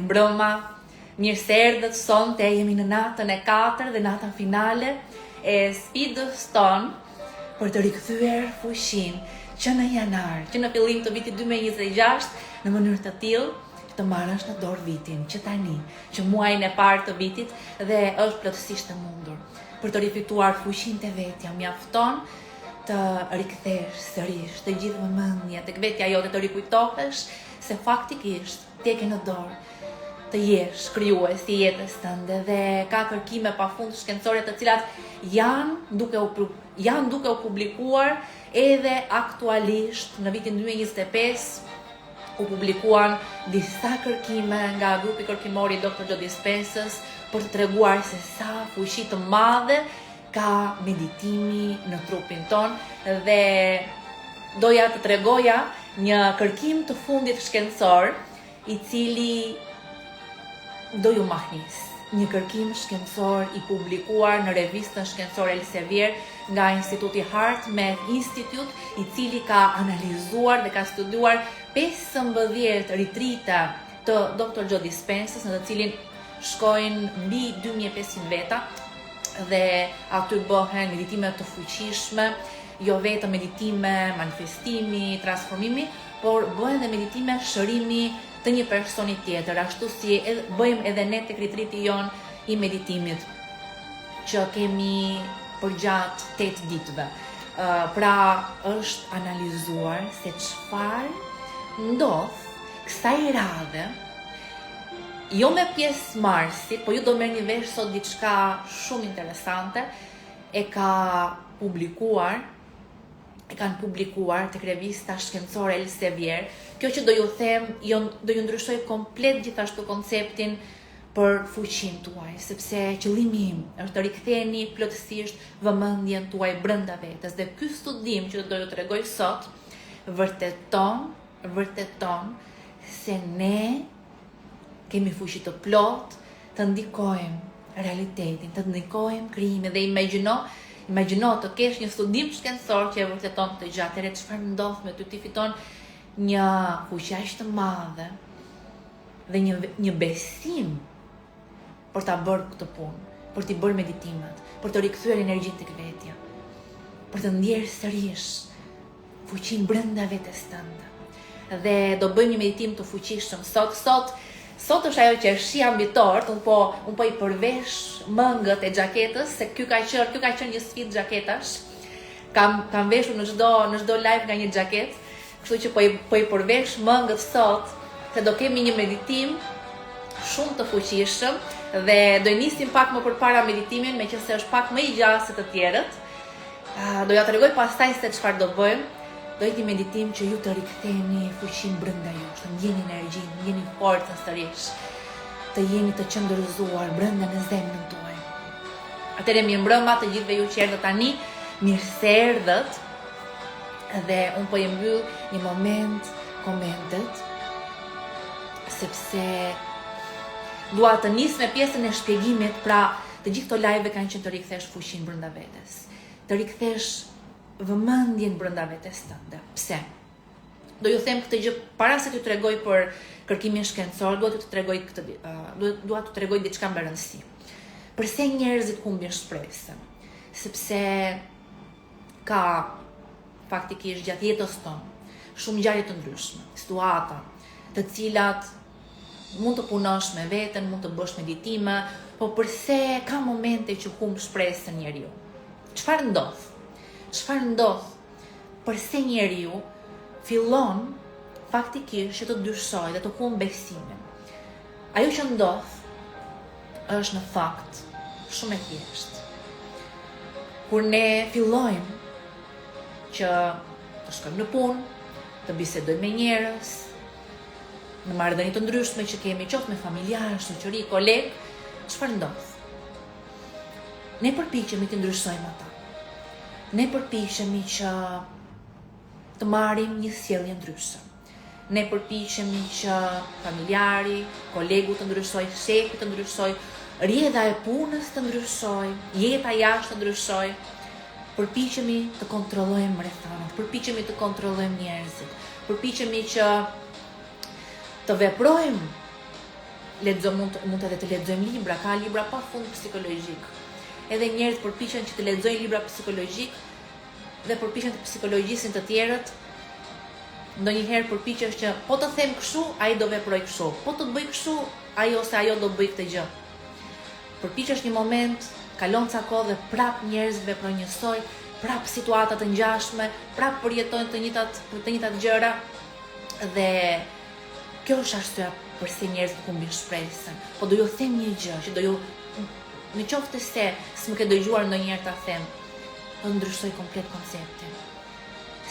Mirë mbrëma, mirë se erdhët sonte, jemi në natën e 4 dhe natën finale e sfidës tonë për të rikthyer fushin që në janar, që në fillim të vitit 2026 në mënyrë të tillë që të marrësh në dorë vitin, që tani, që muajin e parë të vitit dhe është plotësisht e mundur për të rifituar fushin të vetja, mjafton të rikthesh sërish të gjithë vëmendja tek vetja jote, të rikujtohesh se faktikisht ti ke në dorë të jesh krijues i jetës tënde dhe ka kërkime pafund shkencore të cilat janë duke u publikuar edhe aktualisht në vitin 2025 u publikuan disa kërkime nga grupi kërkimor i Dr. Joe Dispensës për të treguar se sa fuqi të madhe ka meditimi në trupin ton dhe doja të tregoja një kërkim të fundit shkencor i cili do ju mahnis. Një kërkim shkencor i publikuar në revistën shkencore Elsevier nga Instituti HeartMath Institute, i cili ka analizuar dhe ka studiuar 15 ritrita të Dr. Joe Dispensës, në të cilin shkojnë mbi 2500 veta dhe aty bëhen meditime të fuqishme, jo vetëm meditime manifestimi, transformimi, por bëhen dhe meditime shërimi të një personi tjetër, ashtu si bëjmë edhe ne tek ritriti jon i meditimit që kemi përgjatë 8 ditëve. Pra është analizuar se çfarë ndodh kësaj radhe, jo me pjesë marrësit, po ju do merrni vesh sot diçka shumë interesante, e kanë publikuar tek revista shkencore Elsevier. Kjo që do ju them, do ju ndryshoj komplet gjithashtu konceptin për fuqinë tuaj, sepse qëllimi im është të riktheni plotësisht vëmendjen tuaj brenda vetes dhe ky studim që do ju tregoj sot vërteton se ne kemi fuqi të plot të ndikojmë realitetin, të ndikojmë krijimin dhe imagjino të kesh një studim shkencor që e vërteton këtë gjë, atëherë çfarë ndodh me ty, ti fiton një fuqi aq të madhe dhe një besim për ta bërë këtë punë, për t'i bërë meditimet, për të rikthyer energjinë tek vetja, për të ndjerë sërish fuqinë brenda vetes tënde. Dhe do bëjmë një meditim të fuqishëm Sot është ajo që është shi ambitort, unë po i përvesh mëngët e xhaketës, se ky ka qenë një sfidë xhaketash. Kam veshur në çdo live nga një xhaketë, kështu që po i përvesh mëngët sot, se do kemi një meditim shumë të fuqishëm dhe do i nisim pak më përpara meditimin, meqense është pak më i gjatë se të tjerët. Do ja tregoj pastaj se çfarë do bëjmë. Do jetë një meditim që ju të riktheni fuqinë brenda jush, të ndjeni energjinë, ndjeni forcën sërish, të jeni të qëndërzuar brenda në zemrën tuaj. Atëherë mirë mbrëma të gjithëve ju që erdhët tani, mirë se erdhët, dhe unë po i mbyll një moment komentet, sepse dua të nis me pjesën e shpjegimit, pra të gjithë këto live kanë qenë të rikthesh fuqinë brenda vetes, të rikthesh vëmendjen brenda vetes tënde. Pse? Do ju them këtë gjë para se t'ju tregoj për kërkimin shkencor, dua t'ju tregoj diçka me rëndësi. Përse njerëzit humbin shpresën? Sepse ka faktikisht gjatë jetës tonë shumë ngjarje të ndryshme, situata të cilat mund të punosh me veten, mund të bësh meditime, po përse ka momente që humb shpresën njeriu? Çfarë ndodh? Përse njeriu fillon faktikisht që të dyshojë dhe të humbë besimin? Ajo që ndodh është në fakt shumë e thjeshtë. Kur ne fillojmë që të shkojmë në punë, të bisedojmë me njerëz, në marrëdhënie të ndryshme që kemi, qoftë me familjarë, shoqëri, kolegë, çfarë ndodh? Ne përpiqemi të ndryshojmë ata. Ne përpiqemi që të marrim një sjellje ndryshe. Ne përpiqemi që familjari, kolegu të ndryshojë, shefi të ndryshojë, rrjedha e punës të ndryshojë, jeta jashtë të ndryshojë. Përpiqemi të kontrollojmë rrethanat, përpiqemi të kontrollojmë njerëzit, përpiqemi që të veprojmë mund edhe të lexojmë libra, ka libra pa fund psikologjik. Edhe njerëzit përpiqen që të lexojnë libra psikologjik dhe përpiqen të psikologjisin të tjerët. Ndonjëherë përpiqesh që po të them kështu, ai do veproj kështu. Po të bëj kështu, ai ose ajo do bëj këtë gjë. Përpiqesh një moment, kalon ca kohë dhe prap njerëzit veprojnë njësoj, prap situata të ngjashme, prap përjetojnë të njëjtat gjëra dhe kjo është arsyeja pse njerëzit humbin shpresën. Po do ju them një gjë që do ju në qoftë se s'më ke dëgjuar ndonjëherë ta them, do ndryshoj komplet konceptin.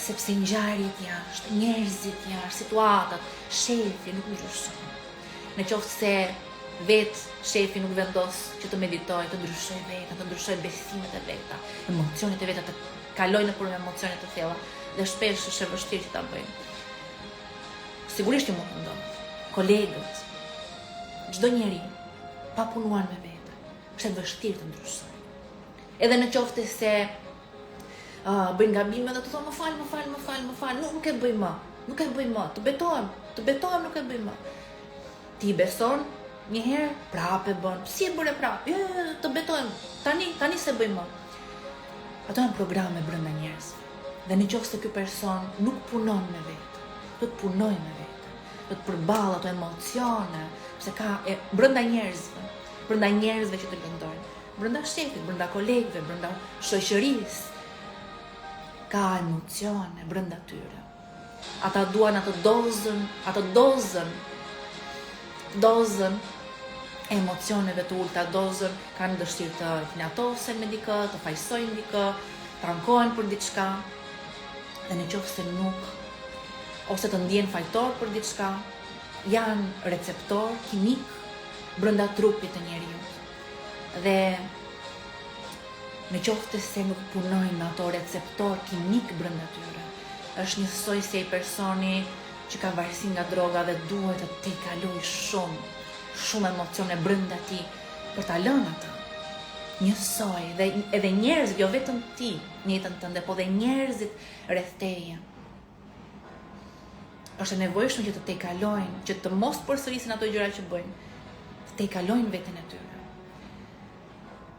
Sepse ngjarjet jashtë, njerëzit jashtë, situatat, shefi nuk ndryshon. Në qoftë se vetë shefi nuk vendos që të meditoj, të ndryshoj vetën, të ndryshoj besimet e veta, emocionet e veta, të kaloj nëpër emocionet të thella, dhe shpesh është e vështirë që ta bëjmë. Sigurisht që mund të ndodhë. Kolegët, çdo njeri pa punuar me vete, është e vështirë të ndryshoj. Edhe në qoftë se bëjnë gabime dhe të thonë më fal, nuk e bëj më, të betohem nuk e bëj më. Ti beson, njëherë prapë e bën. Si e bëre prapë? Të betohem, tani se bëj më. Ato janë programe brenda njerëzve. Dhe në qoftë se ky person nuk punon me vete, do të punoj me vete, do të përballë ato emocione, pse ka brenda njerëzve që të lëndojnë, brenda shefit, brenda kolegëve, brenda shoqërisë. Ka emocione brenda tyre. Ata duan atë dozën e emocioneve të ulta, dozën, kanë dëshirë të knatosen me dikë, të fajsojnë dikë, të ankohen për diçka, dhe në qoftë se nuk, ose të ndjen fajtor për diçka, janë receptor kimik brenda trupit të njeriut. Dhe në qoftë se nuk punojnë ato receptor kimik brenda tyre, është njësoj si ai personi që ka varësi nga droga dhe duhet të tejkaloj shumë emocione brenda tij për ta lënë atë. Njësoj, dhe edhe njerëzit, jo vetëm ti, njëjtën tënde, po dhe njerëzit rreth teje. Është e nevojshme që të tejkalojnë, që të mos përsërisin ato gjëra që bëjnë, të tejkalojnë veten e tyre.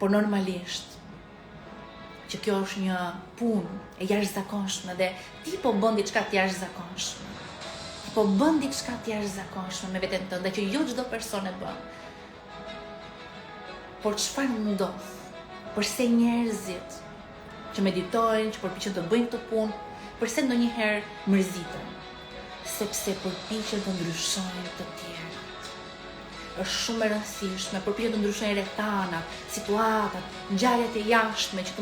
Por normalisht, që kjo është një punë e jashtëzakonshme dhe ti po bën diçka të jashtëzakonshme. Ti po bën diçka të jashtëzakonshme me veten tënde që jo çdo person e bën. Por çfarë ndodh? Përse njerëzit që meditojnë, që përpiqen të bëjnë këtë punë, përse ndonjëherë mërziten? Sepse përpiqen të ndryshojnë të tjerët. Është shumë e rëndësishme, përpiqen të ndryshojnë rrethanat, situatat, ngjarjet e jashtme që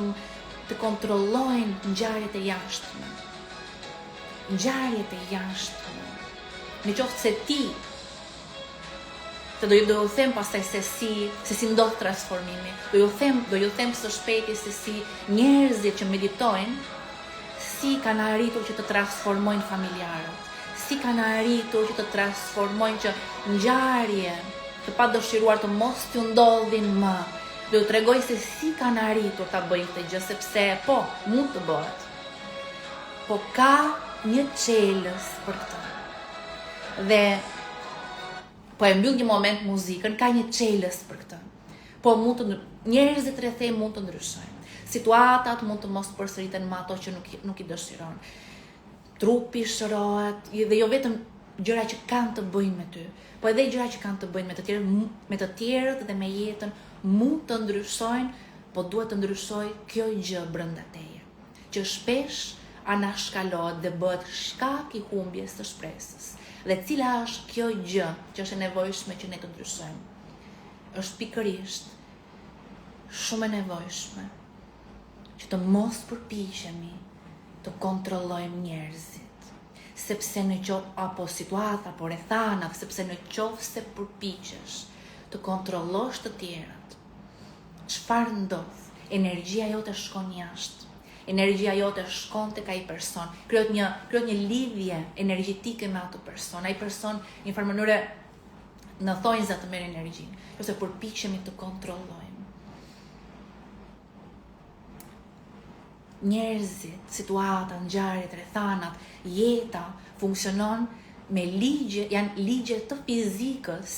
të kontrollojnë ngjarjet e jashtme. Ngjarjet e jashtme. Në qoftë se ti, do ju them pastaj se si ndodh transformimi. Do ju them së shpejti se si njerëzit që meditojnë, si kanë arritur që të transformojnë familjarët, si kanë arritur që të transformojnë që ngjarje të padëshiruar të mos t'ju ndodhin më. Do ju tregoj se si kanë arritur ta bëjnë këtë gjë, sepse po, mund të bëhet. Po ka një çelës për këtë. Dhe po e mbyll një moment muzikën, ka një çelës për këtë. Po njerëzit rrethej mund të ndryshojnë. Situatat mund të mos përsëriten me ato që nuk i dëshiron. Trupi shërohet, dhe jo vetëm gjëra që kanë të bëjnë me ty, po edhe gjëra që kanë të bëjnë me të tjerët dhe me jetën mund të ndryshojnë, po duhet të ndryshojë kjo gjë brenda teje, që shpesh anashkalohet dhe bëhet shkak i humbjes së shpresës. Dhe cila është kjo gjë që është e nevojshme që ne të ndryshojmë? Është pikërisht shumë e nevojshme që të mos përpiqemi të kontrollojmë njerëzit, sepse apo situata, apo rrethanat, sepse në qoftë se përpiqesh të kontrollosh të tjerët, çfarë ndodh? Energjia jote shkon jashtë. Energjia jote shkon tek ai person. Krijohet një lidhje energjetike me atë person. Ai person në një farë mënyrë në thonjza të merr energjinë, ose përpiqemi të kontrollojmë. Njerëzit, situata, ngjarjet, rrethanat, jeta funksionon me ligje, janë ligje të fizikës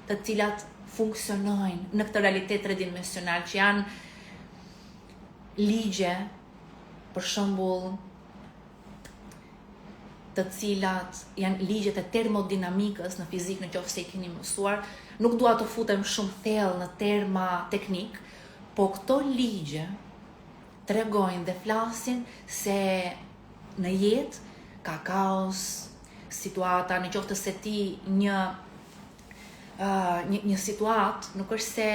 të cilat funksionojnë në këtë realitet tridimensional, që janë ligje, për shembull, të cilat janë ligjet e termodinamikës në fizikë, në qoftë se i keni mësuar. Nuk dua të futem shumë thellë në terma teknik, po këto ligje tregojnë dhe flasin se në jetë ka kaos, situata, në qoftë se ti një situatë nuk është se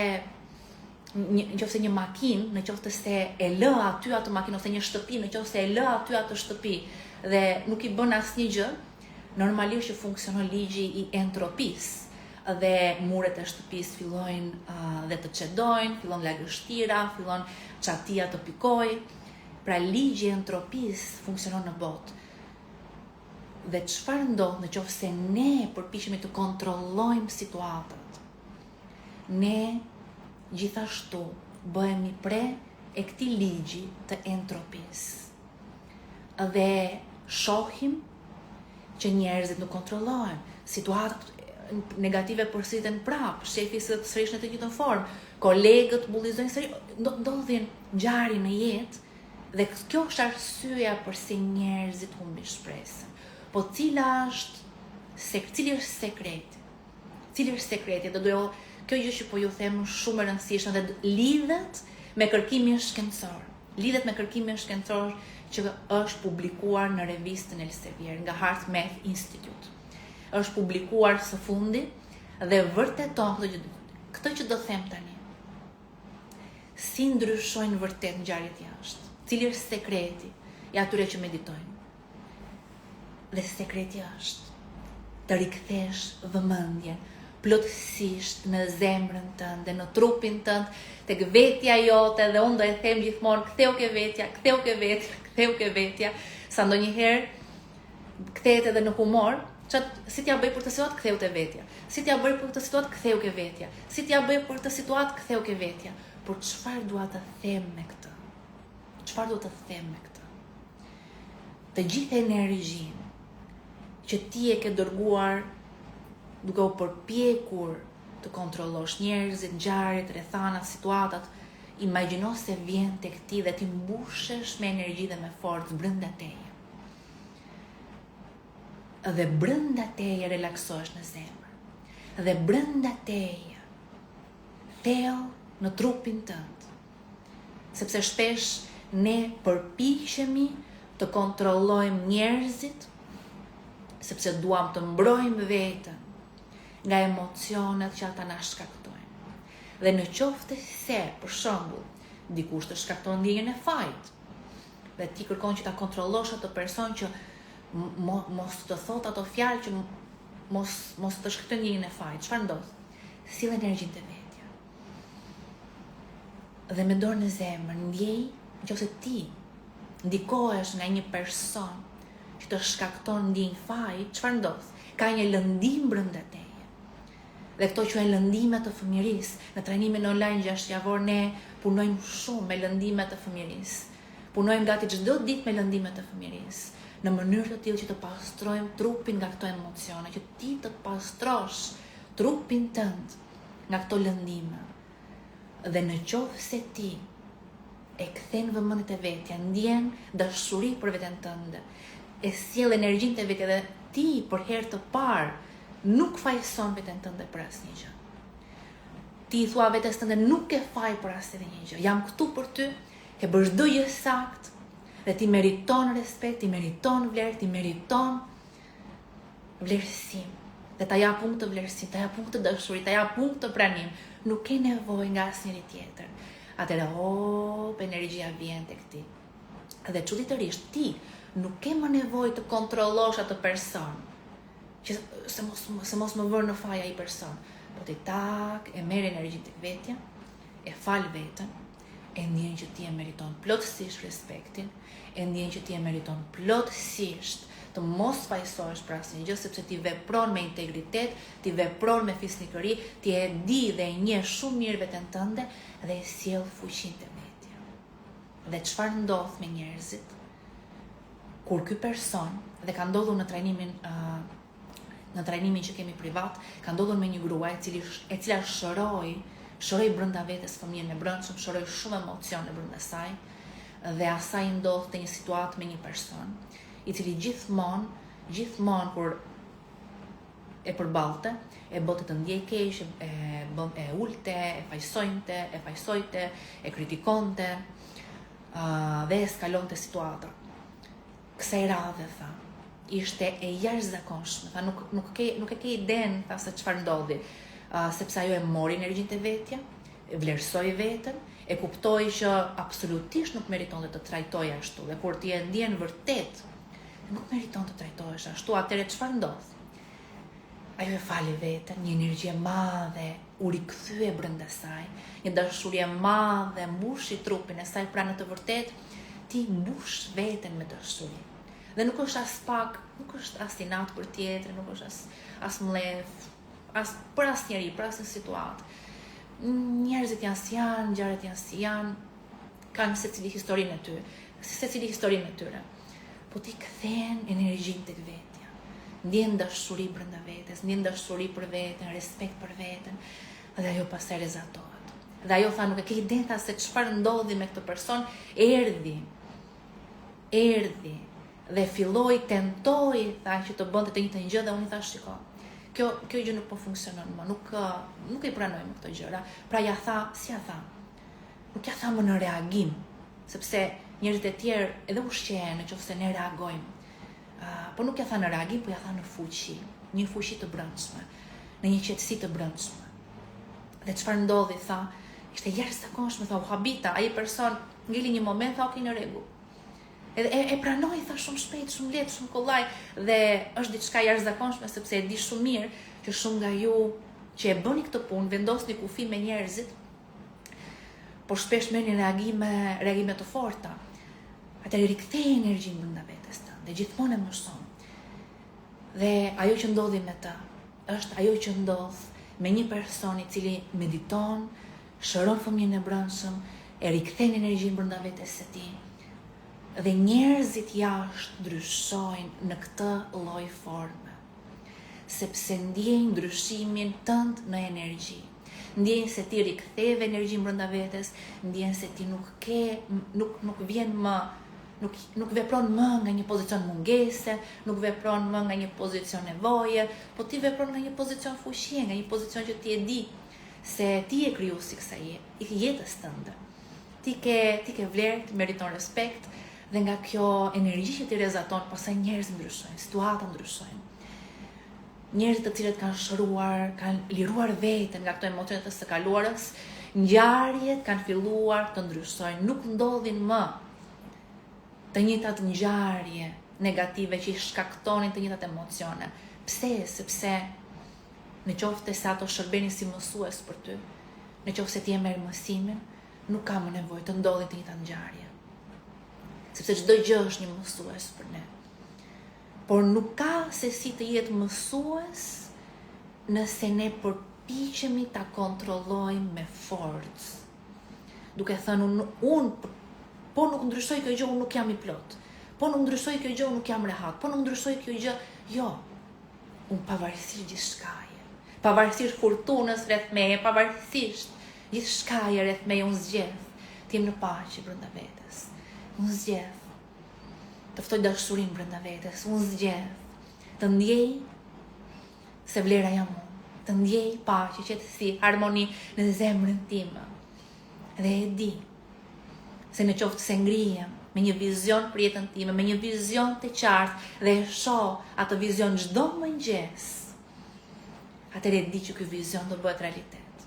në qoftë se një makinë, në qoftë se e lë aty atë makinë, ose një shtëpi, në qoftë se e lë aty atë shtëpi dhe nuk i bën asnjë gjë, normalisht që funksionon ligji i entropisë dhe muret e shtëpisë fillojnë dhe të çedojnë, fillon lagështira, fillon çatia të pikojë. Pra ligji i entropisë funksionon në botë. Dhe çfarë ndodh në qoftë se ne përpiqemi të kontrollojmë situatat? Ne gjithashtu bëhemi pre e këtij ligji të entropisë. Dhe shohim që njerëzit nuk kontrollojnë, situatat negative përsëriten prapë, shefi sërish në të njëjtën formë, kolegët bullizojnë sërish, ndodhin ngjarje në jetë, dhe kjo është arsyeja pse njerëzit humbin shpresën. Po cili është sekreti? Cili është sekreti? Kjo gjë që po ju them shumë e rëndësishme dhe lidhet me kërkimin shkencor. Lidhet me kërkimin shkencor që është publikuar në revistën Elsevier nga HeartMath Institute. Është publikuar së fundi dhe vërteton këtë që do them tani. Si ndryshojnë vërtet ngjarjet jashtë? Cili është sekreti i atyre që meditojnë? Dhe sekreti është të rikthesh vëmendjen plotësisht në zemrën tënde, në trupin tënd, tek vetja jote, dhe unë do e them gjithmonë, ktheu ke vetja, ktheu ke vetja, ktheu ke vetja, sa ndonjëherë kthehet edhe në humor, si t'ja bëj për këtë situatë, ktheu te vetja. Si t'ja bëj për këtë situatë, ktheu ke vetja. Si t'ja bëj për këtë situatë, ktheu ke vetja. Por çfarë dua të them me këtë? Çfarë do të them me këtë? Të gjithë energjinë që ti e ke dërguar duke u përpjekur të kontrollosh njerëzit, ngjarjet, rrethanat, situatat, imagjino se vjen tek ti dhe ti mbushesh me energji dhe me forcë brenda teje. Dhe brenda teje relaksohesh në zemër. Dhe brenda teje thellë në trupin tënd. Sepse shpesh ne përpiqemi të kontrollojmë njerëzit, sepse duam të mbrojmë veten nga emocionet që ata na shkaktojnë. Dhe në qoftë se, për shembull, dikush të shkakton ndjenjën e fajit, dhe ti kërkon që ta kontrollosh atë person që mos të thot ato fjalë që mos të shkakton ndjenjën e fajit, çfarë ndodh? Sill energjinë te vetja. Dhe me dorë në zemër ndjej, nëse ti ndikohesh nga një person që të shkakton ndjenjë faji, çfarë ndodh? Ka një lëndim brenda teje. Dhe këto quhen lëndime të fëmijërisë. Në trajnimin online 6 javor ne punojmë shumë me lëndime të fëmijërisë. Punojmë gati çdo ditë me lëndime të fëmijërisë, në mënyrë të tillë që të pastrojmë trupin nga këto emocione, që ti të pastrosh trupin tënd nga këto lëndime. Dhe në qoftë se ti e kthen vëmendjen te vetja, ndjen dashuri për veten tënde, e sjell energjinë te vetja dhe ti për herë të parë nuk fajson veten tënde për asnjë gjë. Ti i thua vetes tënde nuk e faj për asnjë gjë. Jam këtu për ty, ke bërë çdo gjë sakt dhe ti meriton respekt, ti meriton vlerë, ti meriton vlerësim. Dhe ta jap punkt të vlerësim, ta jap punkt të dashuri, ta jap punkt të pranim. Nuk ke nevojë nga asnjëri tjetër. Atëherë energjia vjen tek ti. Dhe çuditërisht ti nuk ke më nevojë të kontrollosh atë person, që se mos më vërë në faja i person, po ti tak e merr energjinë tek vetja, e fal veten, e ndjen që ti e meriton plotësisht respektin, e ndjen që ti e meriton plotësisht të mos fajsohesh për asnjë gjë, sepse ti vepron me integritet, ti vepron me fisnikëri, ti e di dhe e njeh shumë mirë veten tënde dhe e sjell fuqinë te vetja. Dhe çfarë ndodh me njerëzit? Kur ky person, dhe ka ndodhur në trajnimin në trajnimin që kemi privat, ka ndodhur me një grua e cila shëroi brenda vetes fëmijën e brendshëm, shëroi shumë emocione brenda saj dhe asaj ndodhte një situatë me një person i cili gjithmonë kur e përballte, e bote të ndjej keq, e ulte, e fajsojte, e kritikonte dhe eskalonte situata. Kësaj radhe, tha, ishte e jashtëzakonshme, tha, nuk e ke idenë, tha, se çfarë ndodhi, sepse ajo e mori energjinë e vetja, e vlerësoi veten, e kuptoi që absolutisht nuk meriton të trajtohej ashtu, dhe kur ti e ndjen vërtet, nuk meriton të trajtohesh ashtu, atëherë çfarë ndodh? Ajo e fali veten, një energji e madhe u rikthye brenda saj, një dashuri e madhe mbushi trupin e saj, pra në të vërtetë ti mbush veten me dashuri. Dhe nuk është as pak, nuk është as inat për tjetrin, nuk është as mlef, as për asnjëri, për asnjë situatë. Njerëzit janë si janë, ngjarjet janë si janë, kanë secili historinë e tyre. Po ti kthehen energjinë tek vetja. Ndjen dashuri brenda vetes, ndjen dashuri për veten, respekt për veten, dhe ajo pastaj rezultohet. Dhe ajo tha, nuk e ke idenë se çfarë ndodhi me këtë person, erdhi dhe tentoi, tha, që të bënte të njëjtën gjë, dhe unë i thash, shiko, kjo gjë nuk po funksionon më, nuk e pranoj më këto gjëra. Pra ja tha, si ja tha? Nuk ja tha më në reagim, sepse njerëzit e tjerë edhe ushqehen nëse ne reagojmë. Po nuk ja tha në reagim, po ja tha në fuqi, një fuqi të brendshme, në një qetësi të brendshme. Dhe çfarë ndodhi, tha, ishte jashtëzakonshme, tha, u habita, ai person ngeli një moment, tha, okay, në rregull. Edhe e pranoi, tha, shumë shpejt, shumë lehtë, shumë kollaj, dhe është diçka jashtëzakonshme sepse e di shumë mirë që shumë nga ju që e bëni këtë punë, vendosni kufi me njerëzit, por shpesh merrni reagime të forta. Atëherë rikthej energjinë brenda vetes tënde, gjithmonë e mëson. Dhe ajo që ndodhi me të, është ajo që ndodh me një person i cili mediton, shëron fëmijën e brendshëm, e rikthen energjinë brenda vetes së tij. Dhe njerëzit jashtë ndryshojnë në këtë lloj forme, sepse ndjejnë ndryshimin tënd në energji. Ndjejnë se ti riktheve energjinë brenda vetes, ndjejnë se ti nuk vjen më, nuk vepron më nga një pozicion mungese, nuk vepron më nga një pozicion nevoje, po ti vepron nga një pozicion fuqie, nga një pozicion që ti e di se ti je krijuesi i kësaj jetës tënde. Ti ke vlerë, ti meriton respekt. Dhe nga kjo energji që ti rezaton, pastaj njerëzit ndryshojnë, situata ndryshojnë. Njerëzit të cilët kanë shëruar, kanë liruar veten nga këto emocione të së kaluarës, ngjarjet kanë filluar të ndryshojnë, nuk ndodhin më të njëjtat ngjarje negative që i shkaktonin të njëjtat emocione. Pse? Sepse në qoftë se ato shërbenin si mësues për ty, në qoftë se ti e merr mësimin, nuk ka më nevojë të ndodhin të njëjtat ngjarje. Sepse çdo gjë është një mësues për ne. Por nuk ka se si të jetë mësues nëse ne përpiqemi ta kontrollojmë me forcë. Duke thënë unë po nuk ndryshoj kjo gjë, unë nuk jam i plot. Po nuk ndryshoj kjo gjë, unë nuk jam rehat. Po nuk ndryshoj kjo gjë, jo. Unë pavarësisht gjithçkaje. Pavarësisht furtunës rreth meje, pavarësisht gjithçkaje rreth meje, unë zgjedh të jem në paqe brenda vetes. Unë zgjedh të ftoj dashurinë brenda vetes, unë zgjedh të ndjej se vlera jam unë, të ndjej paqe, qetësi, harmoni në zemrën time. Dhe e di se në qoftë se ngrihem me një vizion për jetën time, me një vizion të qartë dhe e shoh atë vizion çdo mëngjes, atëherë e di që ky vizion do bëhet realitet.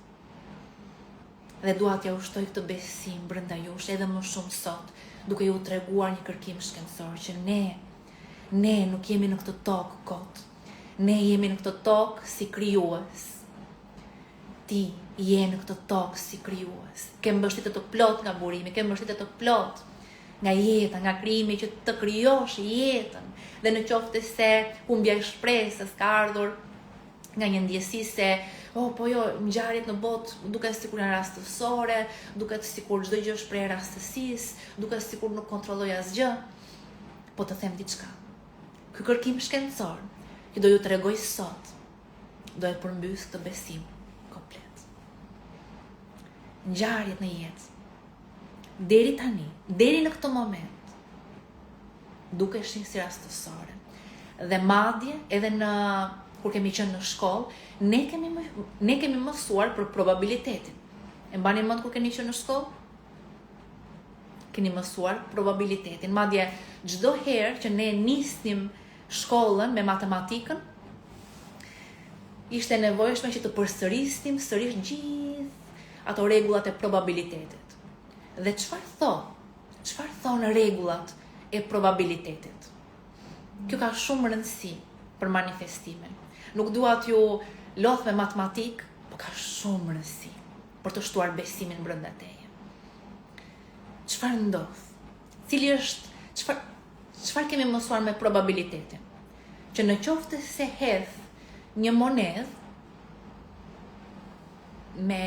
Dhe dua t'ja ushtoj këtë besim brenda jush edhe më shumë sot, duke ju treguar një kërkim shkencor që ne nuk jemi në këtë tokë kot. Ne jemi në këtë tokë si krijues. Ti je në këtë tokë si krijues. Ke mbështetje të plot nga burimi, ke mbështetje të plot nga jeta, nga krijimi që të krijosh jetën. Dhe në qoftë se humbja e shpresës ka ardhur nga një ndjesi se po jo, ngjarjet në botë duket sikur janë rastësore, duket sikur çdo gjë është prej rastësisë, duket sikur nuk kontrolloj asgjë. Po të them diçka. Ky kërkim shkencor që do ju tregoj sot, do e përmbys këtë besim komplet. Ngjarjet në jetë, deri tani, deri në këtë moment, dukeshin si rastësore. Dhe madje edhe kur kemi qenë në shkollë, ne kemi mësuar për probabilitetin. E mbani mend kur keni qenë në shkollë? Keni mësuar probabilitetin. Madje çdo herë që ne nisnim shkollën me matematikën, ishte nevojshme që të përsërisnim sërish gjithë ato rregullat e probabilitetit. Dhe çfarë thonë rregullat e probabilitetit? Kjo ka shumë rëndësi për manifestimin. Nuk dua t'ju lodh me matematik, por ka shumë rëndësi për të shtuar besimin brenda teje. Çfarë ndodh? Çfarë kemi mësuar me probabilitetin? Që në qoftë se hedh një monedhë me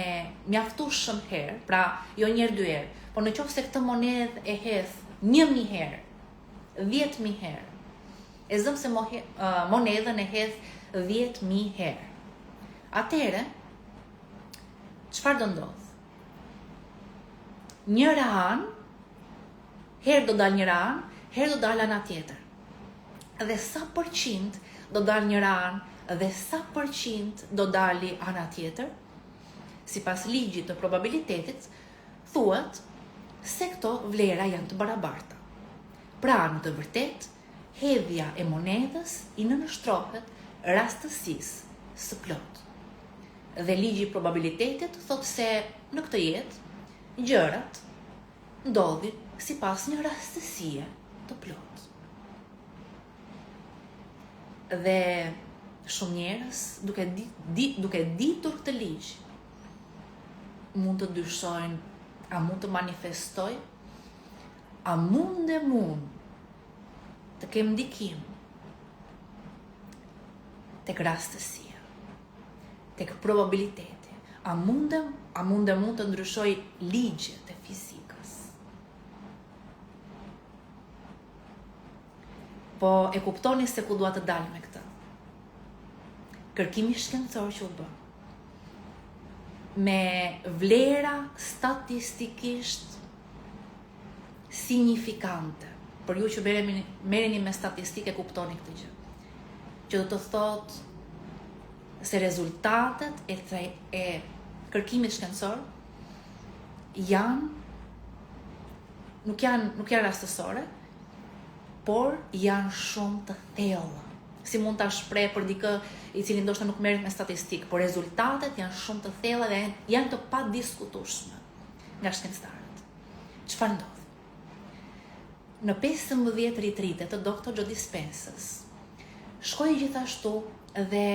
mjaftueshëm herë, pra jo një herë, dy herë, por në qoftë se këtë monedhë e hedh 1000 herë, 10.000 herë, e zëm se monedhën e hedh 10.000 herë. Atëherë, çfarë do ndodh? Njëra anë, herë do dal njëra anë, herë do dal ana tjetër. Dhe sa përqind do dal njëra anë dhe sa përqind do dali ana tjetër? Sipas ligjit të probabilitetit, thuhet se këto vlera janë të barabarta. Pra, në të vërtetë, hedhja e monedhës i nënshtrohet rastësisë së plot. Dhe ligji i probabilitetit thotë se në këtë jetë gjërat ndodhin sipas një rastësie të plot. Dhe shumë njerëz, duke ditur këtë ligj, mund të dyshojnë, a mund të manifestoj? A mund të kem ndikim tek rastësia, tek probabiliteti? A mund të ndryshoj ligjet e fizikës? Po e kuptoni se ku dua të dal me këtë. Kërkimi shkencor që u bë, me vlera statistikisht signifikante. Për ju që merreni me statistike, kuptoni këtë gjë. Që do të thotë se rezultatet e kërkimit shkencor nuk janë rastësore, por janë shumë të thella. Si mund ta shpreh për dikë i cili ndoshta nuk merret me statistikë, por rezultatet janë shumë të thella dhe janë të padiskutueshme nga shkencëtarët. Çfarë ndodh? Në 15 ritrite të Dr. Joe Dispensas, shkoi gjithashtu dhe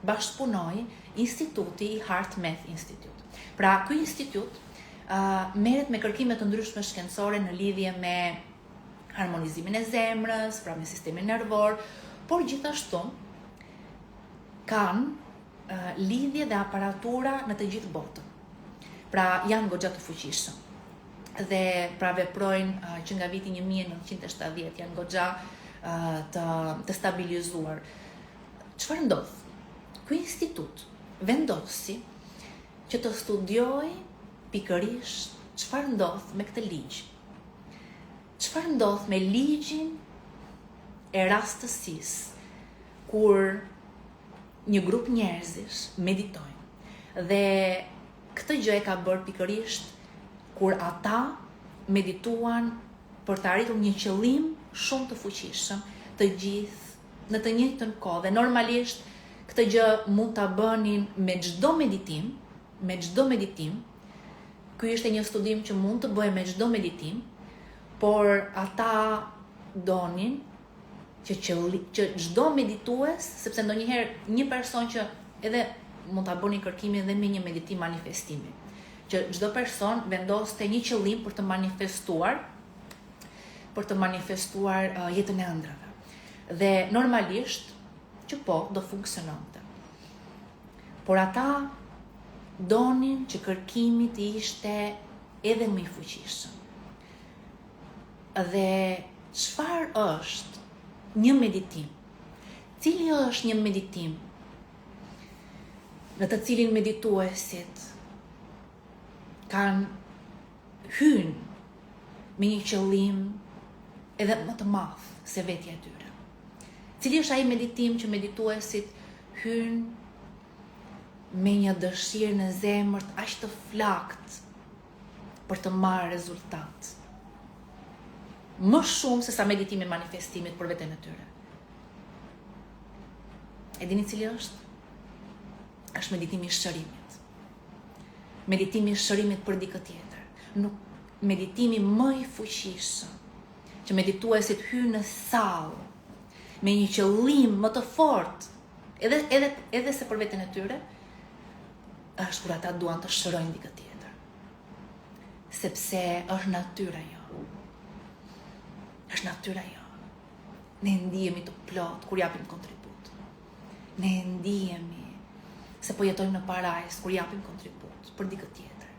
bashkëpunoi Instituti i HeartMath Institute. Pra, ky institut merret me kërkime të ndryshme shkencore në lidhje me harmonizimin e zemrës, pra me sistemin nervor, por gjithashtu kanë lidhje dhe aparatura në të gjithë botën. Pra, janë goxha të fuqishëm. Dhe pra veprojnë që nga viti 1970, janë goxha të stabilizuar. Çfarë ndodh? Ky institut vendosi që të studioj pikërisht çfarë ndodh me këtë ligj. Çfarë ndodh me ligjin e rastësisë kur një grup njerëzish meditojnë. Dhe këtë gjë e ka bërë pikërisht kur ata medituan për të arritur një qëllim shumë të fuqishëm, të gjithë në të njëjtën kohë. Dhe normalisht këtë gjë mund ta bënin me çdo meditim. Ky ishte një studim që mund të bëhej me çdo meditim, por ata donin që çdo meditues, sepse ndonjëherë një person që edhe mund ta bënin kërkimin dhe me një meditim manifestimi, që çdo person vendoste një qëllim për të manifestuar jetën e ëndrave. Dhe normalisht që do funksiononte. Por ata donin që kërkimi të ishte edhe më i fuqishëm. Dhe çfarë është një meditim? Cili është një meditim në të cilin medituesit kanë hyrë me një qëllim edhe më të madh se vetja e tyre? Cili është ai meditim që medituesit hyn me një dëshirë në zemër aq të flakt për të marrë rezultat? Më shumë se sa meditimi i manifestimit për veten e tyre. E dini cili është? Është meditimi i shërimit. Meditimi i shërimit për dikë tjetër. Nuk meditimi më i fuqishëm që medituesit hyn në sallë me një qëllim më të fortë, edhe se për veten e tyre, është kur ata duan të shërojnë dikë tjetër. Sepse është natyra jo. Është natyra jo. Ne ndihemi të plot kur japim kontribut. Ne ndihemi se po jetojmë në parajs kur japim kontribut për dikë tjetër.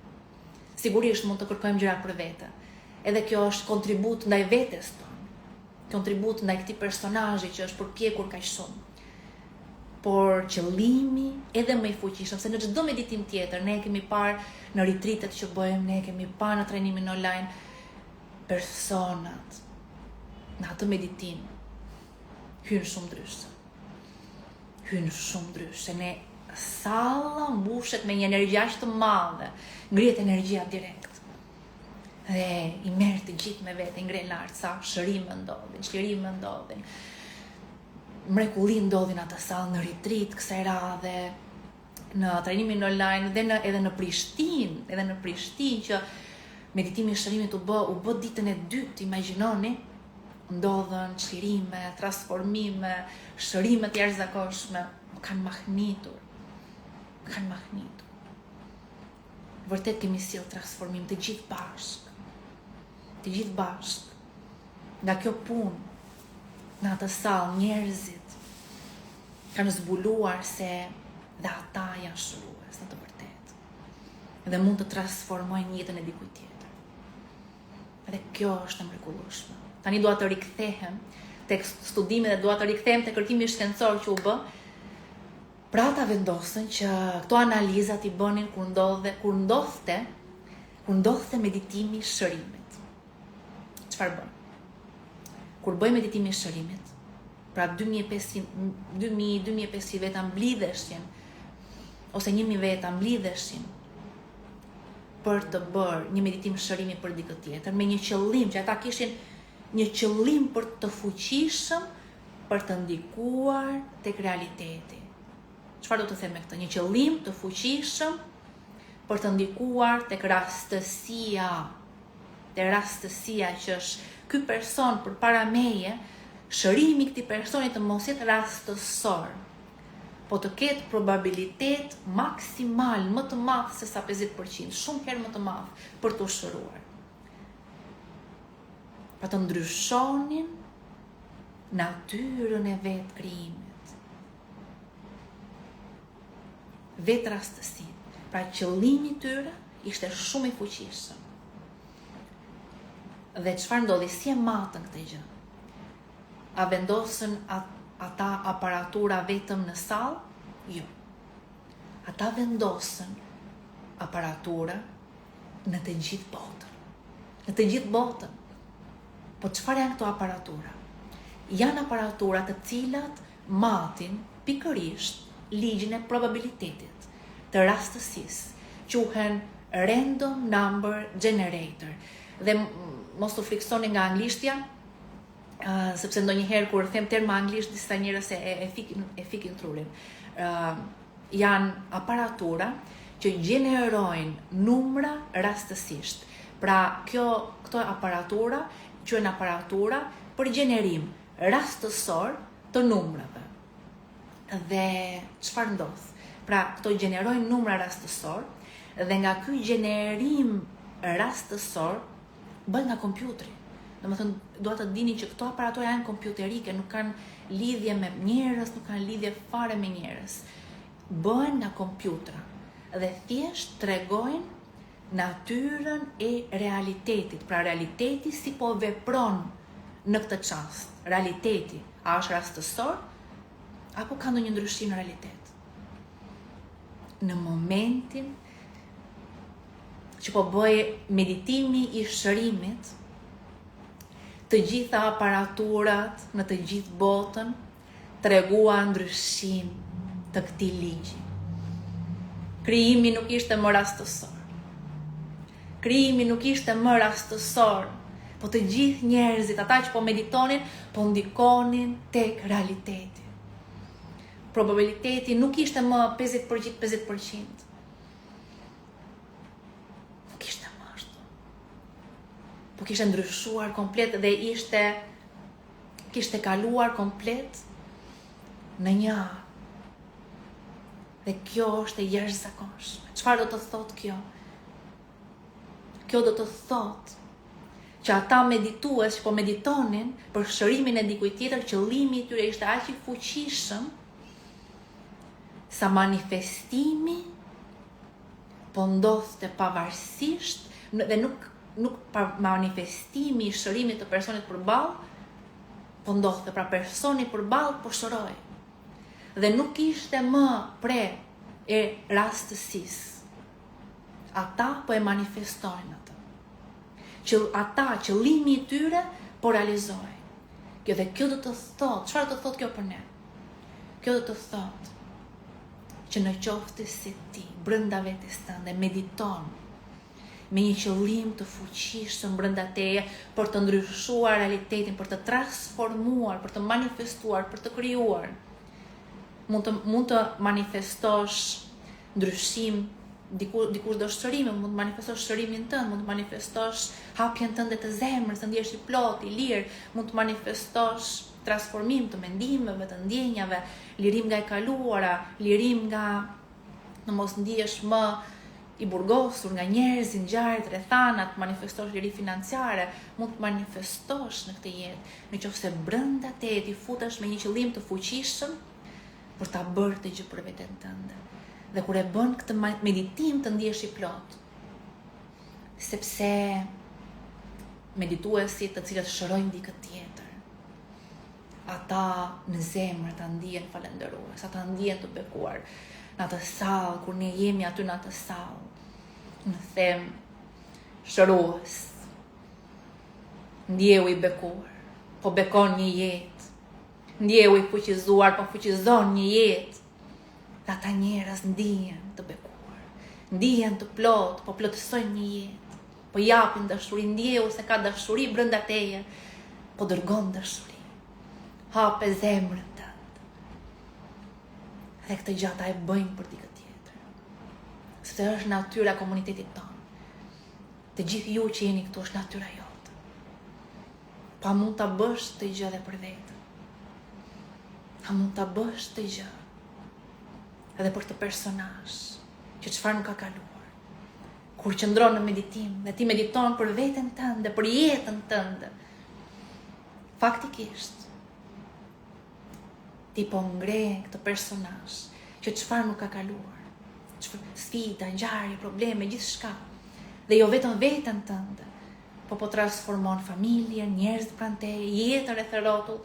Sigurisht mund të kërkojmë gjëra për vete. Edhe kjo është kontribut ndaj vetes tonë. Kontribut ndaj këtij personazhi që është përpjekur kaq shumë. Por qëllimi edhe më i fuqishëm, se në çdo meditim tjetër ne kemi parë në retritet që bëjmë, ne kemi parë në trajnimin online, personat në atë meditim hyn shumë ndryshe. Hyn shumë ndryshe. Ne salla mbushet me një energji aq të madhe, ngrihet energjia direkt. Dhe i merr të gjithë me vete, i ngre lart sa shërime ndodhin, çlirime ndodhin. Mrekulli ndodhin atë sallë në retreat kësaj radhe, në trajnimin online edhe në Prishtinë, që meditimi i shërimit u bë ditën e dytë, imagjinoni, ndodhen çlirime, transformime, shërime të jashtëzakonshme, më kanë mahnitur. Vërtet kemi sjell transformim të gjithë bashkë. Nga kjo punë, në atë sallë, njerëzit kanë zbuluar se dhe ata janë shërues në të vërtetë. Dhe mund të transformojnë jetën e dikujt tjetër. Dhe kjo është e mrekullueshme. Tani dua të rikthehem tek studimi dhe dua të rikthehem tek kërkimi shkencor që u bë. Pra ata vendosën që këto analizat i bënin kur ndodhte meditimi i shërimit. Çfarë bën? Kur bëj meditimi i shërimit, pra 2500 veta mblidheshin, ose 1000 veta mblidheshin për të bërë një meditim shërimi për dikë tjetër, me një qëllim, që ata kishin një qëllim për të fuqishëm për të ndikuar tek realiteti. Çfarë do të them me këtë? Një qëllim të fuqishëm për të ndikuar tek rastësia që është ky person përpara meje, shërimi i këtij personi të mos jetë rastësor, po të ketë probabilitet maksimal më të madh se sa 50%, shumë herë më të madh për të shëruar. Pra të ndryshonin natyrën e vetë krijimit. Vetë rastësin. Pra qëllimi i tyre ishte shumë i fuqishëm. Dhe çfarë ndodhi, si e matën këtë gjë? A vendosën ata aparatura vetëm në sallë? Jo. Ata vendosën aparatura në të gjithë botën. Po çfarë janë këto aparatura? Janë aparatura të cilat matin pikërisht ligjin e probabilitetit, të rastësisë, quhen random number generator. Dhe mos të friksoni nga anglishtja, sepse ndonjëherë kur them terma anglisht disa njerëz e fikin trurin. Janë aparatura që gjenerojnë numra rastësisht. Pra këto aparatura quhen aparatura për gjenerim rastësor të numrave. Dhe çfarë ndodh? Pra këto gjenerojnë numra rastësor dhe nga ky gjenerim rastësor bën nga kompjuteri. Domethënë, dua të dini që këto aparatura janë kompjuterike, nuk kanë lidhje me njerëz, nuk kanë lidhje fare me njerëz. Bëhen nga kompjutra dhe thjesht tregojnë natyrën e realitetit. Pra realiteti si po vepron në këtë çast. Realiteti a është rastësor apo ka ndonjë ndryshim në realitet. Në momentin që po bëj meditimi i shërimit, të gjitha aparaturat në të gjithë botën tregua ndryshim të këtij ligji. Krijimi nuk ishte më rastësor. Krijimi nuk ishte më rastësor, po të gjithë njerëzit, ata që po meditonin, po ndikonin tek realiteti. Probabiliteti nuk ishte më 50%. Nuk ishte më ashtu. Po kishte ndryshuar komplet dhe kishte kaluar komplet në një anë. Dhe kjo është e jashtëzakonshme. Çfarë do të thotë kjo? Kjo do të thotë që ata meditues që po meditonin për shërimin e dikujt tjetër, qëllimi i tyre ishte aq i fuqishëm sa manifestimi po ndodhte pavarësisht dhe nuk manifestimi i shërimit të personit përballë po ndodhte, pra personi përballë po shëroi. Dhe nuk ishte më pre e rastësisë. Ata po e manifestojnë atë. Qëllimi i tyre po realizojnë. Kjo do të thotë, çfarë do të thotë kjo për ne? Kjo do të thotë që në qoftë se ti brenda vetes tënde mediton me një qëllim të fuqishëm brenda teje për të ndryshuar realitetin, për të transformuar, për të manifestuar, për të krijuar. Mund të manifestosh ndryshim, dikush do shërimi, mund të manifestosh shërimin tënd, mund të manifestosh hapjen tënde të zemrës, të ndjesh i plot, i lirë, mund të manifestosh transformim të mendimeve, të ndjenjave, lirim nga e kaluara, lirim nga në mos ndihesh më i burgosur nga njerëzit, ngjarjet, rrethanat, manifestosh liri financiare, mund të manifestosh në këtë jetë, nëse brenda teje ti futesh me një qëllim të fuqishëm për ta bërë të gjë për veten tënde. Dhe kur e bën këtë meditim të ndihesh i plot. Sepse medituesit të cilët shërojnë dikë tjetër, ata në zemër ta ndihen falëndërues, ata ndihen të bekuar. Në atë sallë, kur ne jemi aty në atë sallë, në them shërues, ndjehu i bekuar, po bekon një jetë. Ndjehu i fuqizuar, po fuqizon një jetë. Dhe ata njerëz ndihen të bekuar, ndihen të plot, po plotësojnë një jetë, po japin dashuri, ndjehu se ka dashuri brenda teje, po dërgon dashuri. Hape zemrën tënde. Dhe këtë gjë ata e bëjnë për dikë tjetër. Sepse është natyra e komunitetit tonë. Të gjithë ju që jeni këtu është natyra jote. Pa mund ta bësh të gjë edhe për veten. A mund ta bësh të gjë edhe për të personazh që çfarë nuk ka kaluar. Kur qëndron në meditim dhe ti mediton për veten tënde, për jetën tënde, faktikisht ti po ngre këtë personazh që çfarë nuk ka kaluar, sfida, ngjarje, probleme, gjithçka. Dhe jo vetëm veten tënde, po transformon familjen, njerëzit pranë teje, jetën rreth e rrotull.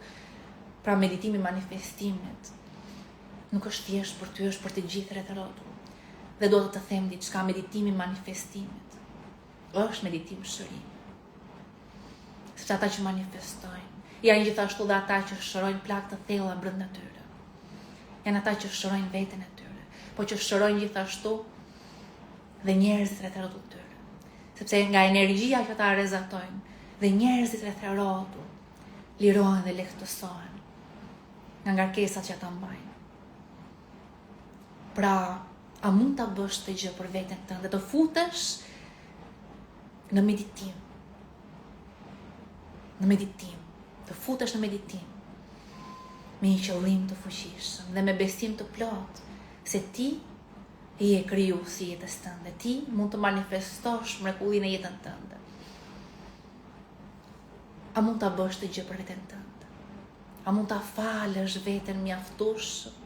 Pra meditimi manifestimit nuk është thjesht për ty, është për të gjithë rreth e rrotull. Dhe do të them diçka, meditimi manifestimit është meditim shërimi. Sepse ata që manifestojnë janë gjithashtu dhe ata që shërojnë plagë të thella brenda tyre. Janë ata që shërojnë veten e tyre, po që shërojnë gjithashtu dhe njerëzit rreth e rrotull tyre. Sepse nga energjia që ata rrezatojnë dhe njerëzit rreth e rrotull lirohen dhe lehtësohen nga ngarkesat që ata mbajnë. Pra, a mund ta bësh të gjë për veten tënde, të futesh në meditim. Të futesh në meditim me një qëllim të fuqishëm dhe me besim të plot se ti je krijuesi i jetës tënde, ti mund të manifestosh mrekullinë e jetën tënde. A mund ta bësh të gjë për veten tënde? A mund ta falësh veten mjaftueshëm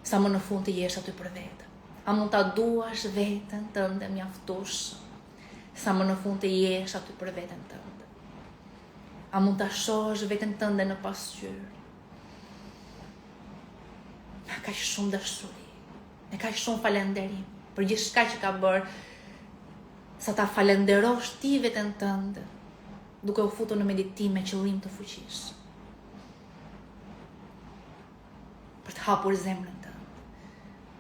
sa më në fund të jesh aty për veten? A mund ta duash veten tënde mjaftueshëm sa më në fund të jesh aty për veten tënde? A mund ta shohësh veten tënde në pasqyrë? me kaq shumë dashuri, me kaq shumë falënderim për gjithçka që ka bërë, sa ta falenderosh ti veten tënde, duke u futur në meditim me qëllim të fuqishëm. Për të hapur zemrën tënde,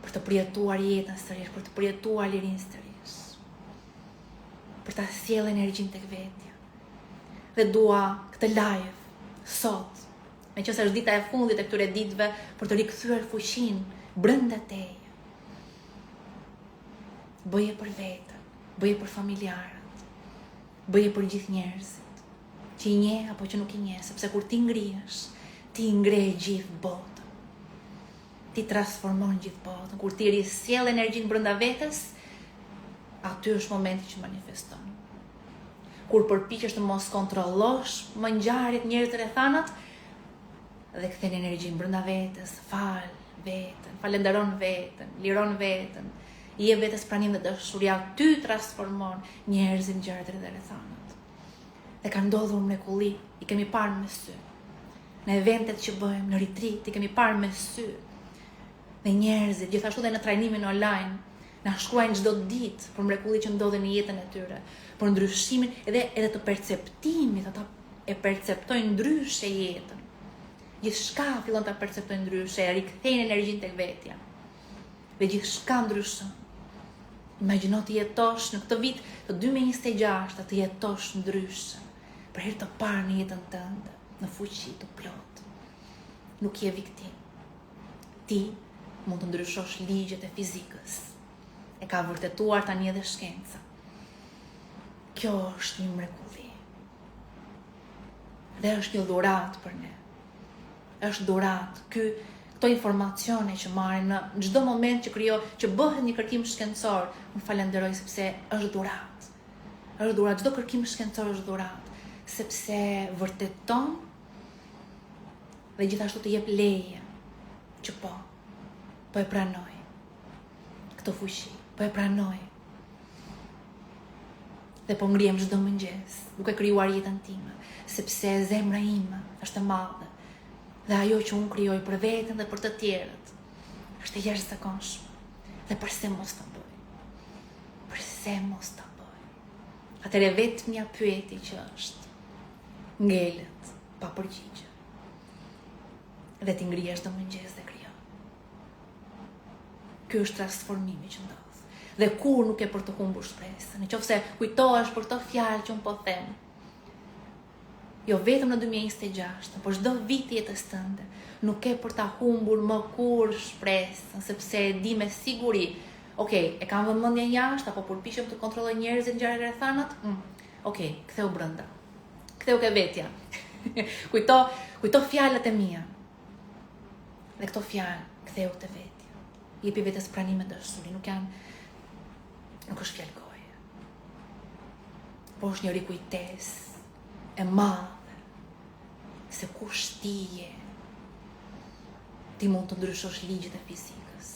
për të përjetuar jetën sërish, për të përjetuar lirinë sërish, për ta sjellë energjinë tek vetja. Dhe dua këtë live sot, meqense është dita e fundit e këtyre ditëve, për të rikthyer fuqinë brenda teje. Bëje për veten, bëje për familjarët, bëje për gjithë njerëzit, që i njeh apo që nuk i njeh, sepse kur ti ngrihesh, ti ngre gjithë botën. Ti transformon gjithë botën. Kur ti risjell energjinë brenda vetes, aty është momenti që manifeston. Kur përpiqesh të mos kontrollosh më ngjarjet, njerëzit rrethanat, dhe kthen energjinë brenda vetes, fal veten, falenderon veten, liron veten, i jep vetes pranim dhe dashuri, ty transformon njerëzit, ngjarjet dhe rrethanat. Dhe ka ndodhur mrekulli, i kemi parë me sy. Në eventet që bëjmë, në retreat, i kemi parë me sy. Dhe njerëzit, gjithashtu dhe në trajnimin online, na shkruajnë çdo ditë për mrekulli që ndodhen në jetën e tyre, për ndryshimin edhe të perceptimit, ata e perceptojnë ndryshe jetën. Gjithçka fillon ta perceptojnë ndryshe, rikthejnë energjinë tek vetja. Dhe gjithçka ndryshon. Imagjino të jetosh në këtë vit të 2026, të jetosh ndryshe, për herë të parë në jetën tënde, në fuqi të plot. Nuk je viktim. Ti mund të ndryshosh ligjet e fizikës. E ka vërtetuar tani edhe shkenca. Kjo është një mrekulli. Dhe është një dhuratë për ne. Është dhuratë. Këto informacione që marrim në çdo moment që bëhet një kërkim shkencor, unë falenderoj sepse është dhuratë. Është dhuratë, çdo kërkim shkencor është dhuratë, sepse vërteton dhe gjithashtu të jep leje që po e pranoj këtë fuqi, po e pranoj. Dhe po ngrihem çdo mëngjes, duke krijuar jetën time, sepse zemra ime është e madhe. Dhe ajo që unë krijoj për veten dhe për të tjerët është e jashtëzakonshme. Dhe përse mos ta bëj? Përse mos ta bëj? Atëre vetmja pyetje që është ngelet pa përgjigje. Dhe ti ngrihesh çdo mëngjes dhe krijon. Ky është transformimi që ndodh. Dhe kur nuk e për të humbur shpresën, nëse kujtohesh për këtë fjalë që unë po them, jo vetëm në 2026, por çdo vit i jetës tënde, nuk e për ta humbur më kur shpresën, sepse e di me siguri, e kam vëmendjen jashtë apo përpiqem të kontrolloj njerëzit, ngjarjet rrethanat, ktheu brenda. Ktheu ke vetja. Kujto fjalët e mia. Dhe këto fjalë ktheu te vetja. Jepi vetes pranim e dashuri, nuk është fjalë goje. Po është një rikujtesë e madhe se kush ti je. Ti mund të ndryshosh ligjet e fizikës.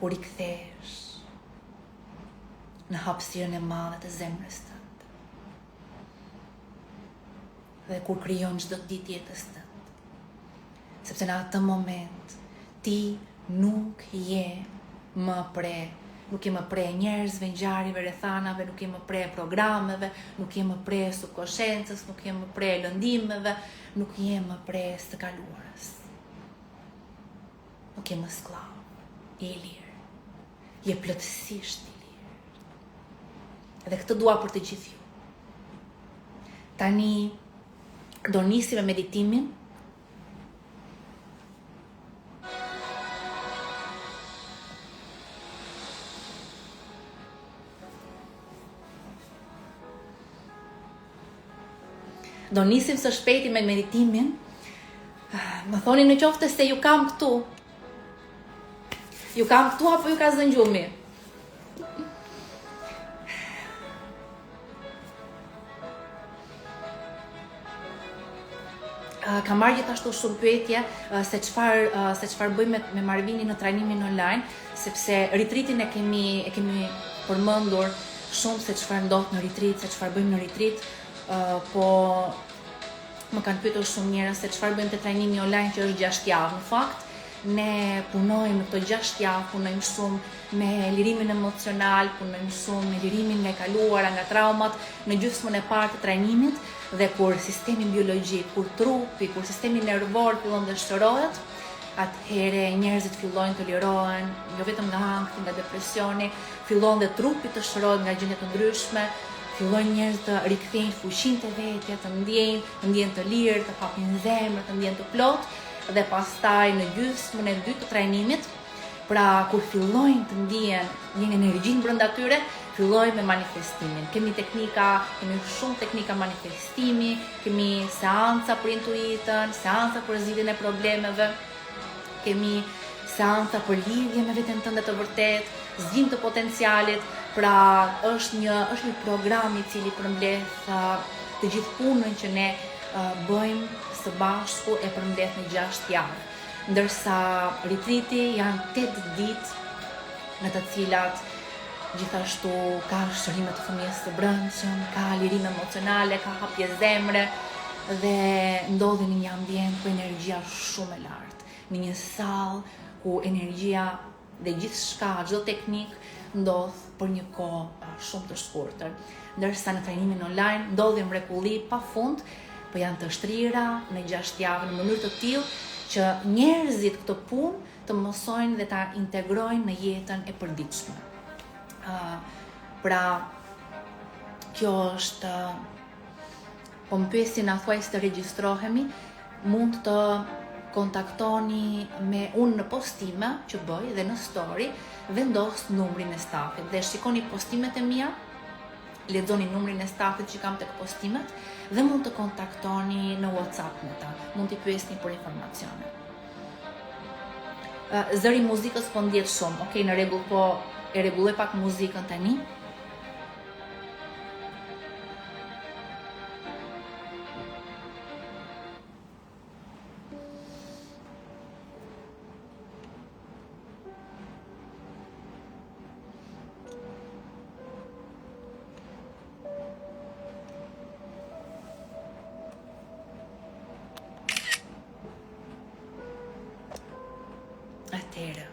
Kur i kthehesh në hapësirën e madhe të zemrës tënde. Dhe kur krijon çdo ditë jetës tënde. Sepse në atë moment ti nuk je më pre njerëzve, ngjarjeve, rrethanave, nuk je më pre programeve, nuk je më pre subkonsciencës, nuk je më pre lëndimeve, nuk je më pre së kaluarës. Nuk je më skllav, je i lirë. Je plotësisht i lirë. Dhe këtë dua për të gjithë ju. Tani do nisi me meditimin. Do nisim së shpejti me meditimin. Më thoni në qoftë se ju kam këtu. Ju kam këtu apo ju ka zënë gjumi? Kam marrë gjithashtu shumë pyetje se çfarë bëjmë me Marvinin në trajnimin online, sepse retreatin e kemi përmendur shumë se çfarë ndodh në retreat, se çfarë bëjmë në retreat. Po Më kanë pyetur shumë njerëz se çfarë bëjmë te trajnimi online që është 6 javë. Në fakt, ne punojmë në këto 6 javë, punojmë shumë me lirimin emocional, punojmë shumë me lirimin nga kaluara, nga traumat, në gjysmën e parë të trajnimit, dhe kur sistemi biologjik, kur trupi, kur sistemi nervor fillon të shërohet, atëhere njerëzit fillojnë të lirohen, jo vetëm nga ankthi, nga depresioni, fillon dhe trupi të shërohet nga gjendje të ndryshme, fillojnë njerëzit të rikthejnë fuqinë të vetja, të ndjejnë të lirë, të hapin zemrën, të ndjejnë të plotë, dhe pastaj në gjysmën e dytë të trajnimit, pra kur fillojnë të ndjejnë një energjinë brenda tyre, fillojnë me manifestimin. Kemi shumë teknika manifestimi, kemi seanca për intuitën, seanca për zgjidhjen e problemeve, kemi seanca për lidhje me veten tënde të vërtet, zgjidhje të potencialit. Pra është një program i cili përmbledh të gjithë punën që ne bëjmë së bashku, e përmbledh në 6 javë. Ndërsa retriti janë 8 ditë në të cilat gjithashtu ka shërime të fëmijës së brendshëm, ka lirim emocionale, ka hapje zemre dhe ndodhi në një ambient ku energjia është shumë e lartë, në një sallë ku energjia dhe gjithçka, çdo teknik ndodh për një kohë shumë të shkurtër. Ndërsa në trajnimin online ndodhi mrekulli pafund, po janë të shtrira në 6 javë në mënyrë të tillë që njerëzit këtë punë të mësojnë dhe ta integrojnë në jetën e përditshme. Pra, kjo është, po më pyesin a thuaj se të regjistrohemi, mund të kontaktoni me unë në postime që bëj dhe në story, vendos numrin e stafit dhe shikoni postimet e mia, lexoni numrin e stafit që kam tek postimet dhe mund të kontaktoni në WhatsApp me ta, mund t'i pyesni për informacione. Zëri i muzikës po ndjet shumë, okay, në rregull, po e rregulloj pak muzikën tani. Atëherë,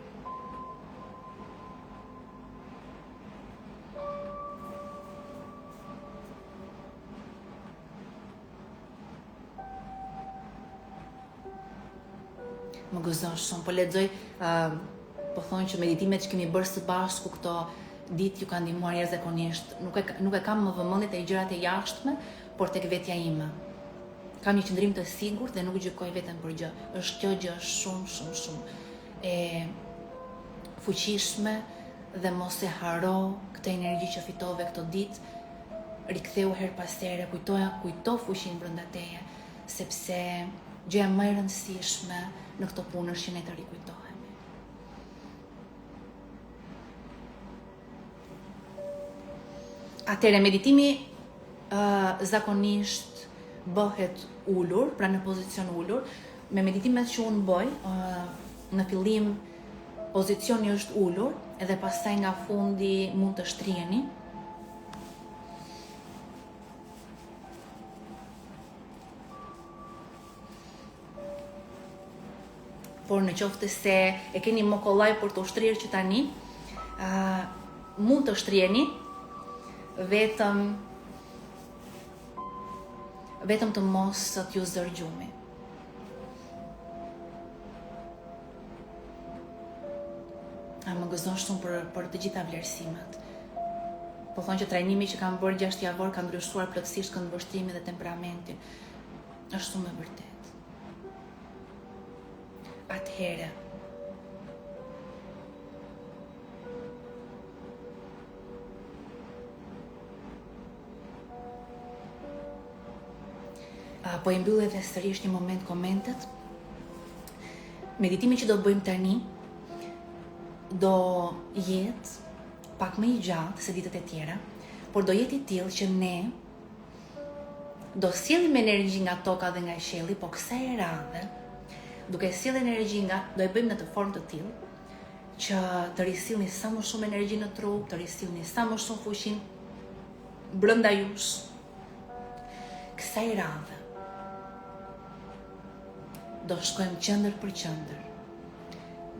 më gëzon shumë, po lexoj, po thonë që meditimet që kemi bërë së bashku këto ditë ju kanë ndihmuar jashtëzakonisht. Nuk e kam më vëmendje te gjërat e jashtme, por tek vetja ime. Kam një qëndrim të sigurt dhe nuk gjykoj veten për gjë. Është kjo gjë shumë e fuqishme dhe mos e haro këtë energji që fitove këto ditë, riktheu her pas here, kujto fuqinë brenda teje, sepse gjëja më e rëndësishme në këtë punë është që ne të rikujtohemi. Atëherë, meditimi zakonisht bëhet ulur, pra në pozicion ulur. Me meditimet që unë bëj, në fillim pozicioni është ulur, edhe pastaj nga fundi mund të shtriheni. Por në qoftë se e keni më kollaj për të ushtrirë që tani, mund të shtriheni, vetëm të mos t'ju zër gjumi. Më gëzon shumë për të gjitha vlerësimet. Po thonë që trajnimi që kam bërë 6 javor ka ndryshuar plotësisht këndvështrimin dhe temperamentin. Është shumë e vërtet. Atëherë, po i mbyll edhe sërish një moment komentet. Meditimi që do të bëjmë tani do jetë pak më i gjatë se ditët e tjera, por do jetë i tillë që ne do sjellim energji nga toka dhe nga qielli, po kësaj radhe, duke sjellë energji do e bëjmë në të formë të tillë që të risillni sa më shumë energji në trup, të risillni sa më shumë fuqinë brenda jush. Kësaj radhe do shkojmë qendër për qendër.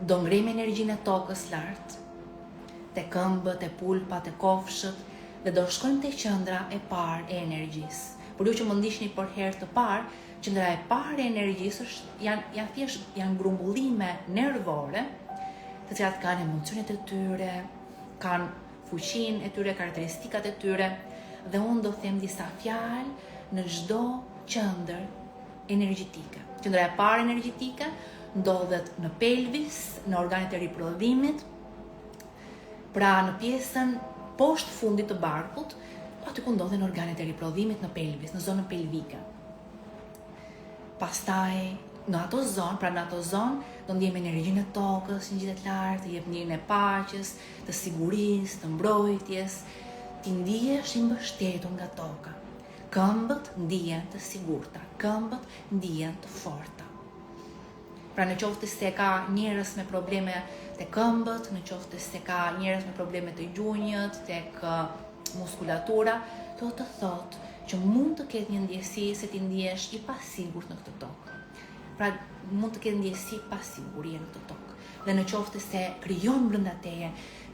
Do ngrejmë energjinë e tokës lart, te këmbët, te pulpat, te kofshët, dhe do shkojmë te qendra e parë e energjisë. Por ju që më ndihni për herë të parë, qendra e parë e energjisë janë grumbullime nervore, të cilat kanë emocionet e tyre, kanë fuqinë e tyre, karakteristikat e tyre, dhe unë do them disa fjalë në çdo qendër energjetike. Qendra e parë energjetike ndodhet në pelvis, në organet e riprodhimit, pra në pjesën poshtë fundit të barkut, aty ku ndodhen organet e riprodhimit në pelvis, në zonën pelvike. Pastaj, në ato zonë, do ndjejmë energjinë e tokës, një gjithë lartë, të jep ndjenjën e paqes, të sigurisë, të mbrojtjes, ti ndihesh i mbështetur nga toka. Këmbët ndihen të sigurta, këmbët ndihen të forta. Pra në qoftë se ka njerëz me probleme te këmbët, në qoftë se ka njerëz me probleme të gjunjët, tek muskulatura, do të thotë që mund të ketë një ndjesi se ti ndihesh i pasigurt në këtë tokë. Pra mund të ketë ndjesi pasigurie në këtë tokë. Dhe në qoftë se krijon brenda teje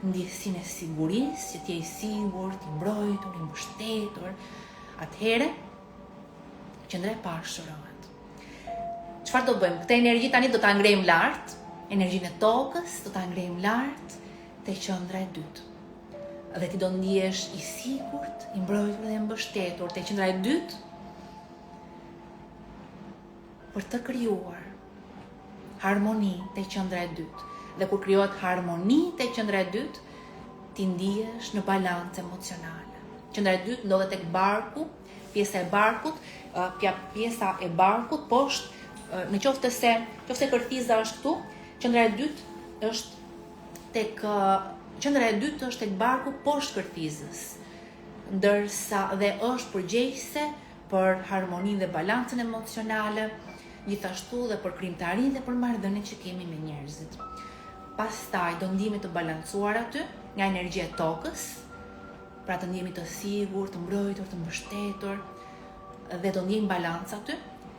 ndjesinë e sigurisë, që ti je i sigurt, i mbrojtur, i mbështetur, atëherë qendra e parë shërohet. Çfarë do bëjmë? Këtë energji tani do ta ngrejmë lart, energjinë e tokës do ta ngrejmë lart te qendra e dytë. Dhe ti do ndihesh i sigurt, i mbrojtur dhe i mbështetur te qendra e dytë për të krijuar harmoni te qendra e dytë. Dhe kur krijohet harmoni te qendra e dytë, ti ndihesh në balancë emocionale. Qendra e dytë ndodhet tek barku, pjesa e barkut poshtë, në qoftë se kërthiza është këtu, qendra e dytë është tek barku poshtë kërthizës, ndërsa dhe është përgjegjëse për harmoninë dhe balancën emocionale, gjithashtu dhe për krijimtarinë dhe për marrëdhëniet që kemi me njerëzit. Pastaj do ndihemi të balancuar aty nga energjia e tokës, pra të ndihemi të sigurt, të mbrojtur, të mbështetur, dhe do ndihemi balans aty.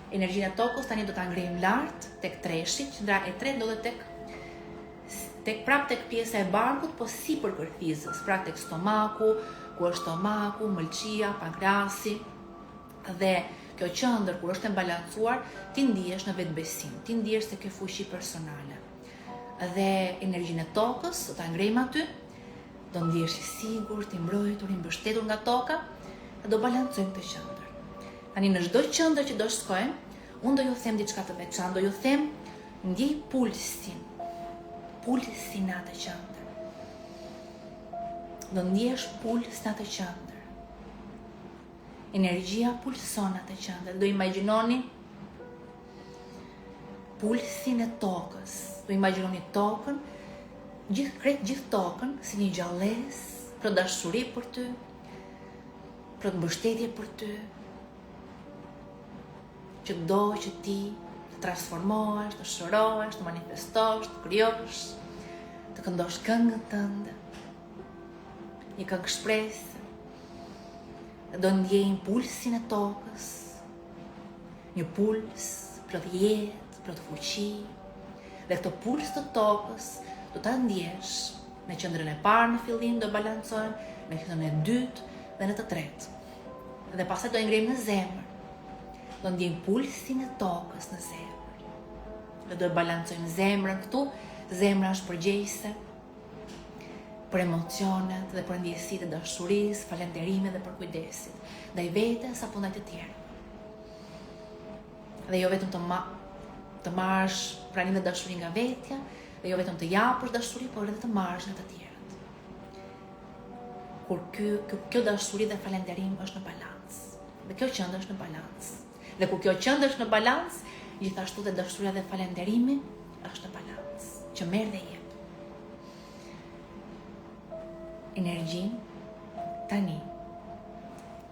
Energjinë e tokës tani do ta ngrejmë lart tek treshi, qendra e tretë ndodhet prap tek pjesa e barkut, po sipër kërthizës, pra tek stomaku, ku është stomaku, mëlçia, pankrasi, dhe kjo qendër kur është e balancuar, ti ndihesh në vetbesim, ti ndihesh se ke fuqi personale. Dhe energjinë e tokës do ta ngrejmë aty, do ndihesh i sigurt, i mbrojtur, i mbështetur nga toka, dhe do balancojmë këtë qendër. Tani në çdo qendër që do shkojmë, unë do ju them diçka të veçantë, do ju them ndjej pulsin në atë qendër. Do ndjesh puls në atë qendër. Energjia pulson në atë qendër. Do imagjinoni pulsin e tokës. Do imagjinoni tokën, gjithë tokën si një gjallëz, për dashuri për ty, për mbështetje për ty, që do që ti të transformohesh, të shërohesh, të manifestosh, të krijosh, të këndosh këngën tënde, një këngë shpresë, do ndjejmë pulsin e tokës, një puls plot jetë, plot fuqi, dhe këtë puls të tokës do ta ndjesh në qendrën e parë në fillim, do balancojmë në qendrën e dytë dhe në të tretë. Dhe pastaj do ngrejmë në zemër. Do ndjejmë pulsin e tokës në zemër. Dhe do balancojmë zemrën këtu. Zemra është përgjegjëse për emocionet dhe për ndjesitë e dashurisë, falënderimit dhe për kujdesit, ndaj vetes apo ndaj të tjerë. Dhe jo vetëm të marrësh praninë dhe dashurinë nga vetja, dhe jo vetëm të japësh dashuri, por edhe të marrësh nga të tjerët. Kur kjo dashuri dhe falënderim është në balancë, dhe kjo qendër është në balancë. Dhe kur kjo qendër është në balancë, gjithashtu dhe dashuria dhe falënderimi është në balancë, që merr dhe jep. Energjinë tani,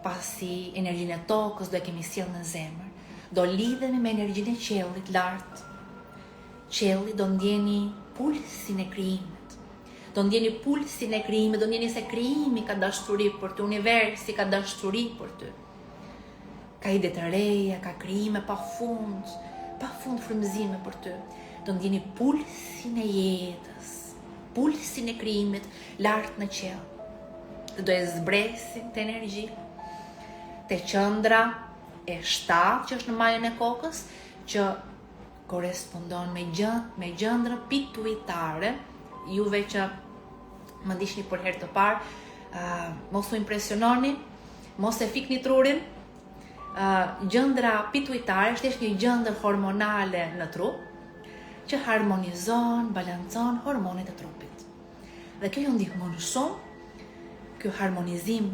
pasi energjinë e tokës do e kemi sjellë në zemër, do lidhemi me energjinë e qiellit lart. Qielli do ndjeni pulsin e krijimit. Do ndjeni pulsin e krijimit, do ndjeni se krijimi ka dashuri për ty, universi ka dashuri për ty. Ka ide të reja, ka krijime pafund, pa fund frymëzime për ty. Do ndjeni pulsin e jetës, pulsin e krijimit lart në qiell. Dhe do e zbresim të energji te qendra e 7 që është në majën e kokës, që korespondon me gjendrën pituitare. Juve që më ndihni për herë të parë, mos u impresiononi, mos e fikni trurin. Gjendra pituitare është një gjendër hormonale në trup që harmonizon, balancon hormonet e trupit. Dhe kjo ju ndihmon shumë, ky harmonizim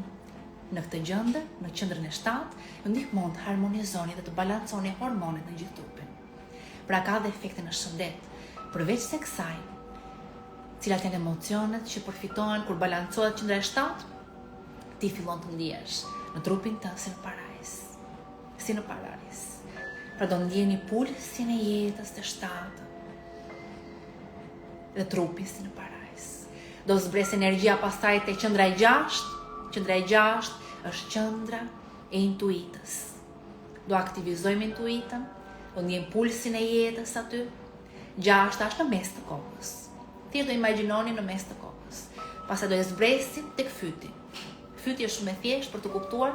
në këtë gjendër, në qendrën e 7, ju ndihmon të harmonizoni dhe të balanconi hormonet në gjithë trupin. Pra ka dhe efekte në shëndet. Përveç se kësaj, cilat janë emocionet që përfitohen kur balancohet qendra e 7, ti fillon të ndihesh në trupin tënd si në parajs. Si në parajs. Pra do ndjeni pulsin e jetës të 7 dhe trupi si në parajs. Do zbres energjia pastaj te qendra e 6. Qendra e 6 është qendra e intuitës. Do aktivizojmë intuitën, do ndjem pulsin e jetës aty. 6 është në mes të kokës. Ti do imagjinoni në mes të kokës. Pastaj do e zbresim tek fyti. Fyti është shumë e thjeshtë për të kuptuar.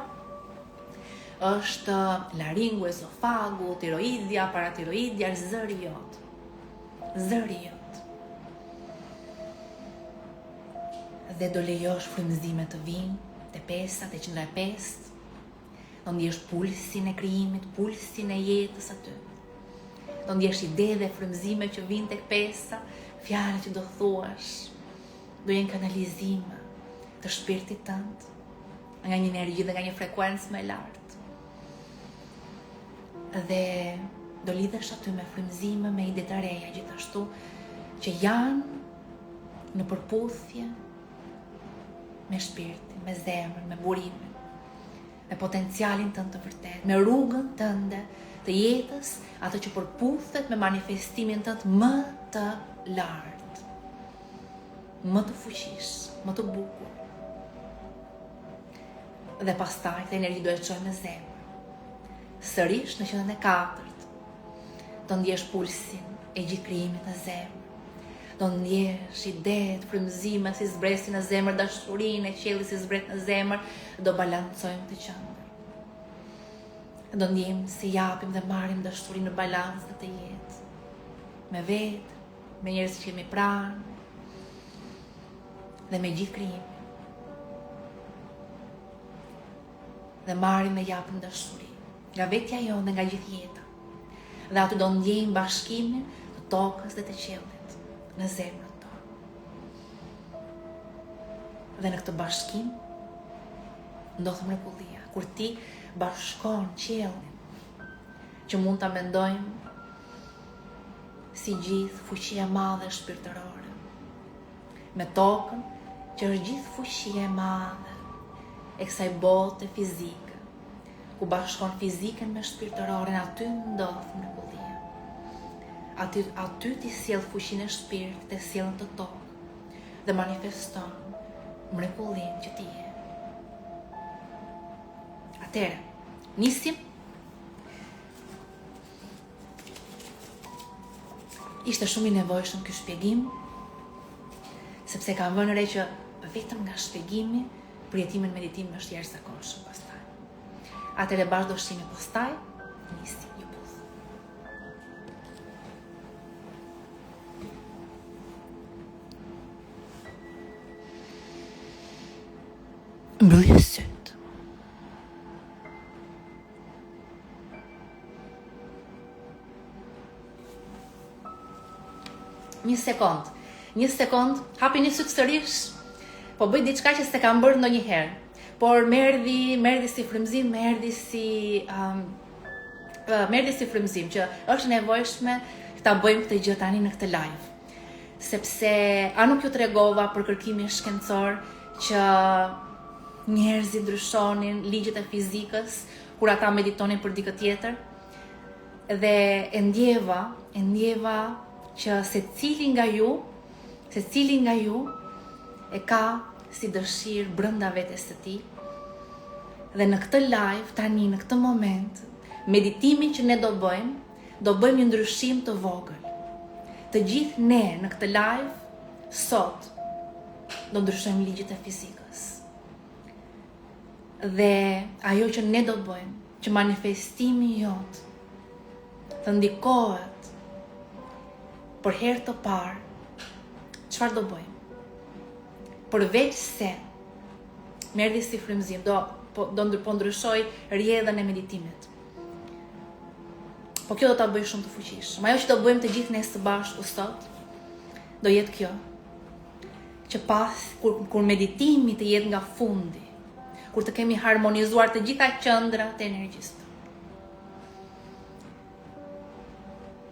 Është laringu, ezofagu, tiroidja, paratiroidja, zëri jot. Zëri jot. Dhe do lejosh frymëzime të vinë te pesa, te qendra e 5. Do ndjesh pulsin e krijimit, pulsin e jetës aty. Do ndjesh ide dhe frymëzime që vinë tek pesa, fjalë që do thuash, do jenë kanalizime të shpirtit tënd, nga një energji dhe nga një frekuencë më e lartë. Dhe do lidhesh aty me frymëzime, me ide të reja gjithashtu, që janë në përputhje me shpirtin, me zemrën, me burimin, me potencialin tënd të vërtet, me rrugën tënde të jetës, atë që përputhet me manifestimin tënd më të lartë, më të fuqishëm, më të bukur. Dhe pastaj këtë energji do e çojmë në zemër. Sërish në qendrën e 4. Do ndjesh pulsin e gjithë krijimit në zemër. Do ndjesh idetë, frymëzime si zbresin në zemër, dashurinë e qiellit si zbret në zemër, do balancojmë të qendrën. Do ndjejmë se japim dhe marrim dashurinë në balancë të jetë. Me vetë, me njerëz që jemi pranë dhe me gjithë krijimin. Dhe marrim me japim dashuri nga vetja jonë dhe nga gjithë jeta. Dhe aty do ndjejmë bashkimin të tokës dhe të qiellit në zemrën tonë. Dhe në këtë bashkim ndodh mrekullia, kur ti bashkon qiellin, që mund ta mendojmë si gjithë fuqia e madhe shpirtërore, me tokën që është gjithë fuqia e madhe e kësaj bote fizike, ku bashkon fizikën me shpirtëroren, aty ndodh mrekullia. Aty ti sjell fuqinë e shpirtit, e sjell të tokë dhe manifeston mrekullinë që ti je. Atëherë, nisim. Ishte shumë i nevojshëm ky shpjegim, sepse kam vënë re që vetëm nga shpjegimi përjetimin meditim është jashtëzakonshëm pastaj. Atëherë bashkë do shihemi pastaj, nisim ju puth. Mbyllje syt. Një sekond, hapi një syt sërish, po bëj diçka që s'e kam bërë ndonjëherë, por më erdhi si frymëzim, më erdhi si frymëzim që është nevojshme ta bëjmë këtë gjë tani në këtë live. Sepse a nuk ju tregova për kërkimin shkencor që njerëzit ndryshonin ligjet e fizikës kur ata meditonin për dikë tjetër, dhe e ndjeva që secili nga ju e ka si dëshirë brenda vetes së tij. Dhe në këtë live tani, në këtë moment, meditimin që ne do bëjmë do bëjmë një ndryshim të vogël. Të gjithë ne në këtë live, sot, do ndryshojmë ligjit e fizikës. Dhe ajo që ne do bëjmë, që manifestimi jot të ndikohet për herë të parë, çfarë do bëjmë? Përveç se më erdhi si frymëzim, do ndryshoj rrjedhën e meditimit. Po kjo do ta bëj shumë të fuqishëm. Ajo që do bëjmë të gjithë ne së bashku sot, do jetë kjo. Që pas, kur meditimi të jetë nga fundi, kur të kemi harmonizuar të gjitha qendrat e energjisë,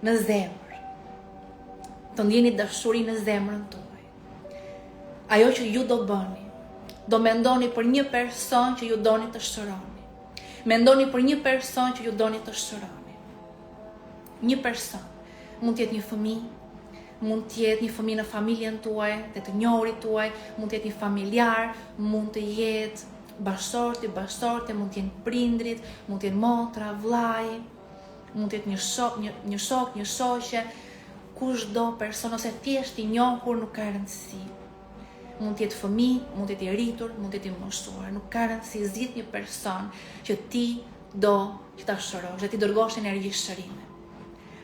në zemër, të ndjeni dashuri në zemrën tuaj. Ajo që ju do bëni, do mendoni për një person që ju doni të shëroni. Mendoni për një person që ju doni të shëroni. Një person, mund të jetë një fëmijë, mund të jetë një fëmijë në familjen tuaj, të njohurit tuaj, mund të jetë një familjar, mund të jetë bashorti, mund të jenë prindrit, mund të jetë motra, vllai, mund të jetë një shok, një shoqe, kushdo person ose thjesht i njohur, nuk ka rëndësi. Mund të jetë fëmijë, mund të jetë i rritur, mund të jetë i moshuar, nuk ka rëndësi, zgjidh një person që ti do që ta shërosh, dhe ti dërgosh energji shërime.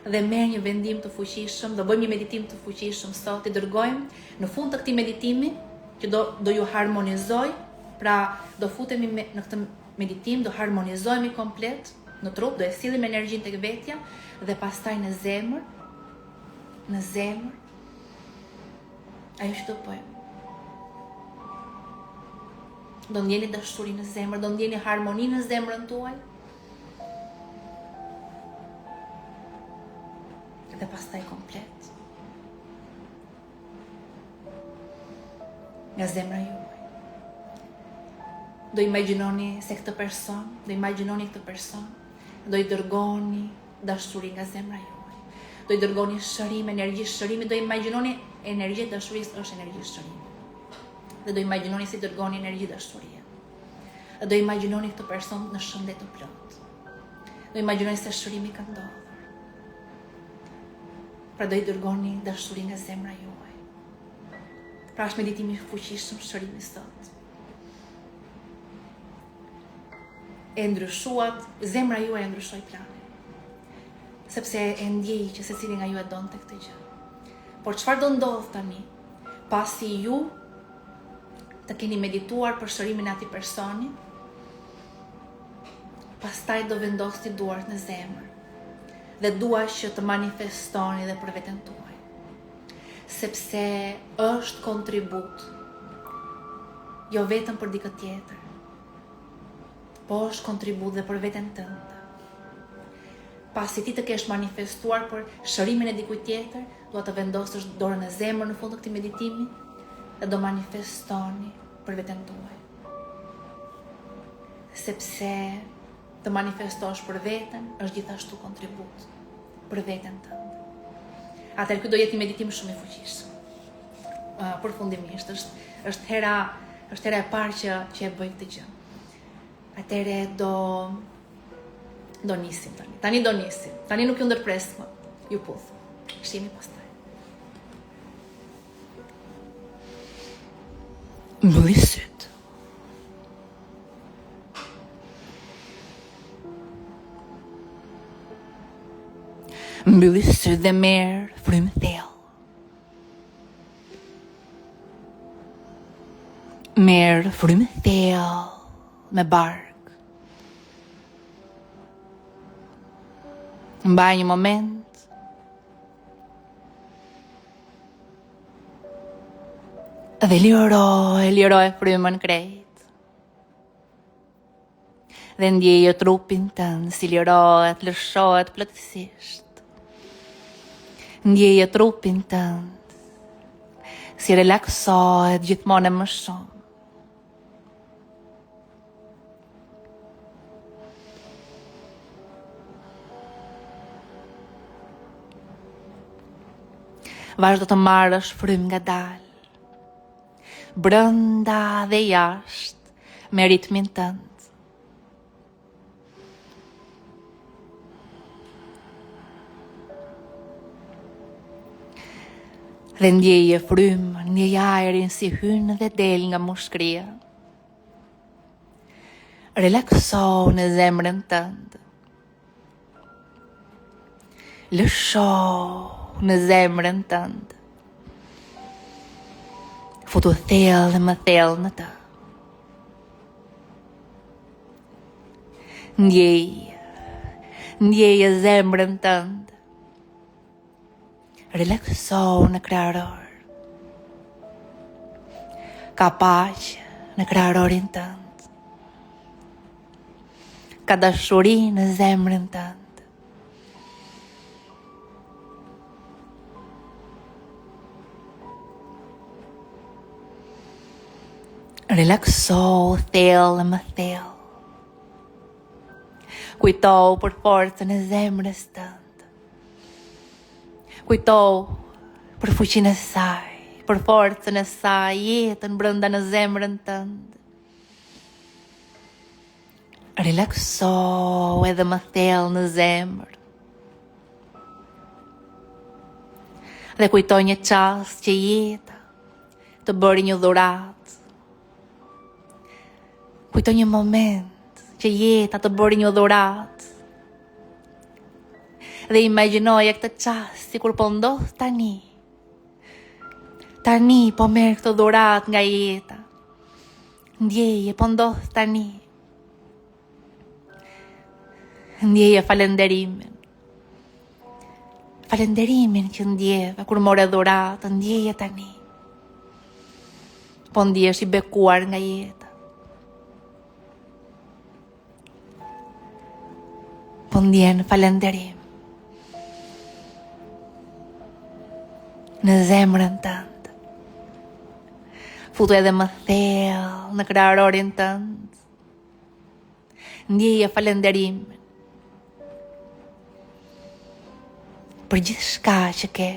Dhe merr një vendim të fuqishëm, do bëjmë një meditim të fuqishëm sot, i dërgojmë në fund të këtij meditimi që do ju harmonizoj, pra do futemi në këtë meditim, do harmonizohemi komplet në trup, do e sillim energjinë tek vetja dhe pastaj në zemër, ajo që do bëjmë. Do ndjeni dashuri në zemër, do ndjeni harmoni në zemrën tuaj. Dhe pastaj komplet nga zemra juaj. Do imagjinoni se këtë person, do i dërgoni dashuri nga zemra juaj. Do i dërgoni shërim, energji shërimi, do imagjinoni energji dashurisë është energji shërimi. Dhe do imagjinoni si dërgoni energji dashurie. Dhe do imagjinoni këtë person në shëndet të plot. Do imagjinoni se shërimi ka ndodhur. Pra do i dërgoni dashuri nga zemra juaj. Pra është meditimi fuqishëm shërimi sot. E ndryshuat, zemra juaj e ndryshoi planin. Sepse e ndjej që secili nga ju e donte këtë gjë. Por çfarë do ndodh tani? Pasi ju të keni medituar për shërimin e atij personi, pastaj do vendosni duart në zemër. Dhe dua që të manifestoni dhe për veten tuaj. Sepse është kontribut, jo vetëm për dikë tjetër, po është kontribut dhe për veten tënde. Pasi ti të kesh manifestuar për shërimin e dikujt tjetër, dua të vendosësh dorën në zemër në fund të këtij meditimi dhe do manifestoni për veten tuaj. Sepse të manifestosh për veten është gjithashtu kontribut për veten tënde. Atëherë ky do jetë një meditim shumë i fuqishëm. Përfundimisht është hera e parë që e bëj këtë gjë. Atëherë do nisim tani. Tani do nisim. Tani nuk ju ndërpres më. Ju puth. Shihemi pastaj. Mbylli syt. Mbylli syt dhe merr frymë thellë. Merr frymë thellë me bark. Mbaj një moment. Dhe liroj frymën krejt. Dhe ndjeje trupin tënd si lirohet, lëshohet plotësisht. Ndjeje trupin tënd si relaksohet gjithmonë më shumë. Vazhdo të marrësh frymë ngadalë, brenda dhe jashtë, me ritmin tënd. Dhe ndjeje frymë, ndjeje ajrin si hyn dhe del nga mushkria. Relakso në zemrën tëndë. Lësho në zemrën tëndë. Futu thellë dhe më thellë në të. Ndjeje zemrën tëndë. Relakso në krahëror. Ka paqe në kraharorin tënd. Ka dashuri në zemrën tënd. Relakso thellë më thellë. Kujto për forcën e zemrës tënd. Kujto për fuqinë e saj, për forcën e saj, jetën brenda në zemrën tënd. Relakso edhe më thellë në zemër. Dhe kujto një çast që jeta të bëri një dhuratë. Kujto një moment që jeta të bëri një dhuratë. Dhe imagjinoje këtë çast sikur po ndodh tani. Tani po merr këtë dhuratë nga jeta. Ndjeje po ndodh tani. Ndjeje falenderimin. Falenderimin që ndjeve kur more dhuratë, ndjeje tani. Po ndjesh i bekuar nga jeta. Po ndjen falenderim. Në zemrën tënd. Futu edhe më thellë në kraharorin tënd. Ndjeje falenderimin. Për gjithë shka që ke.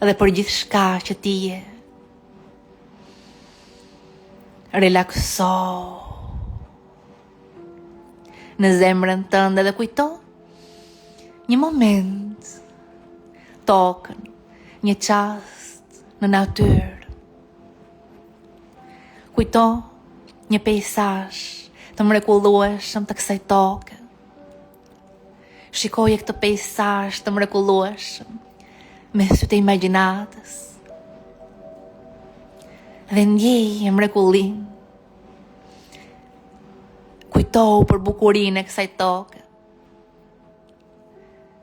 Dhe për gjithë shka që ti je. Relakso. Në zemrën tënde dhe kujto një moment, tokën, një çast në natyrë. Kujto një peizazh të mrekullueshëm të kësaj toke. Shikoje këtë peizazh të mrekullueshëm me sy të imagjinatës. Dhe ndjeje mrekullinë. Kujtohu për bukurinë e kësaj toke.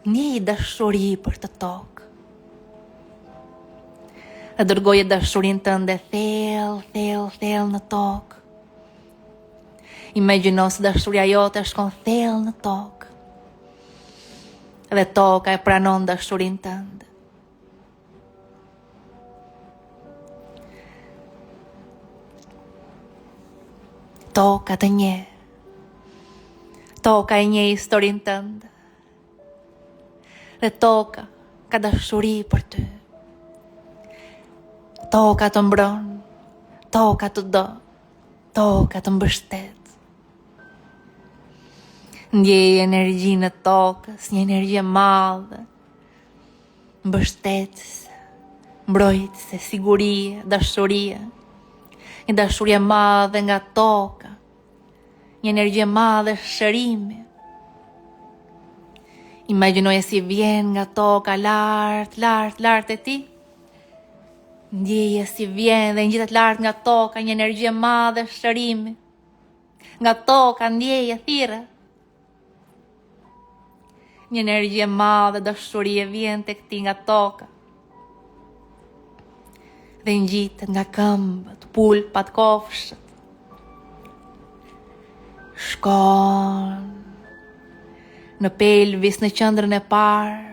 Ndjeje dashuri për të tokë. Dhe dërgoje dashurinë tënde thellë në tokë. Imagjino se dashuria jote shkon thellë në tokë. Dhe toka e pranon dashurinë tënde. Toka të nje. Toka e nje historinë tënde. Dhe toka ka dashuri për ty. Toka të mbron, toka të do, toka të mbështet. Ndjeje energjinë e tokës, një energji e madhe, mbështetëse, mbrojtëse, sigurie, dashurie. Një dashuri e madhe nga toka, një energji e madhe shërimi. Imagjinoje si vjen nga toka lart e ti. Ndjeje si vjen dhe ngjitet lart nga toka një energji e madhe shërimi. Nga toka ndjeje thirrë. Një energji e madhe dashurie vjen tek ti nga toka. Dhe ngjitet nga këmbët, pulpat, kofshët. Shkon në pelvis, në qendrën e parë.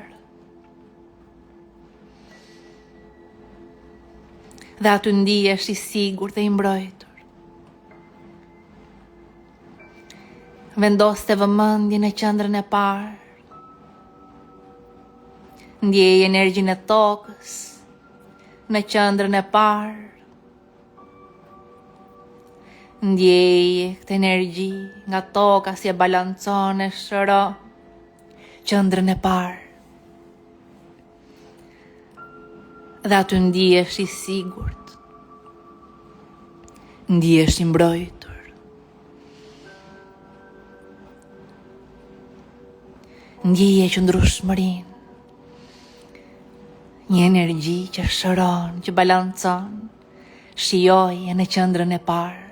Dhe aty ndihesh i sigurt dhe i mbrojtur. Vendos të vëmendjen në qendrën e parë. Ndjej energjinë e tokës në qendrën e parë. Ndjej këtë energji nga toka si e balancon e shëron qendrën e parë. Dhe aty ndihesh i sigurt, ndihesh i mbrojtur. Ndjeje qëndrueshmërinë, një energji që shëron, që balancon, shijoje në qendrën e parë.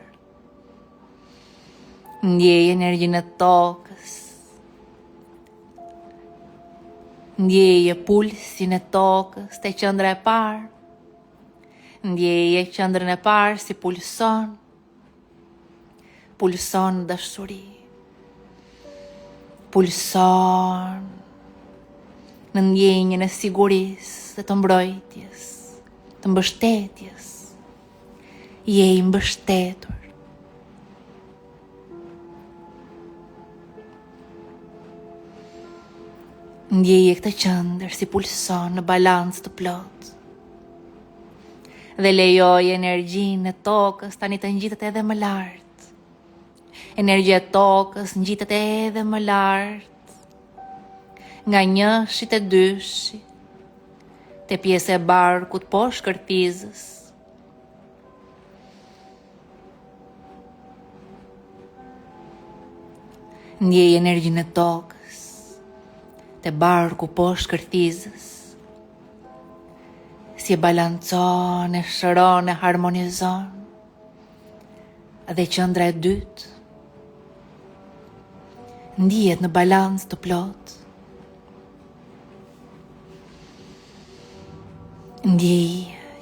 Ndjeje energjinë e tokës, ndjeje pulsin e tokës te qendra e parë, ndjeje qendrën e parë si pulson, pulson dashuri, pulson në ndjenjën e sigurisë dhe të mbrojtjes, të mbështetjes. Je i mbështetur. Ndjeje këtë qendër si pulson në balancë të plot. Dhe lejoj energjinë e tokës tani të ngjitet edhe më lart. Energjia e tokës ngjitet edhe më lart. Nga 1 te 2, te pjesë e barkut poshtë kërtizës. Ndjej energjinë e tokës te barku poshtë kërtizës, si e balancon, e shëron, e harmonizon. Dhe qendra e dytë ndihet në balancë të plot. Ndjej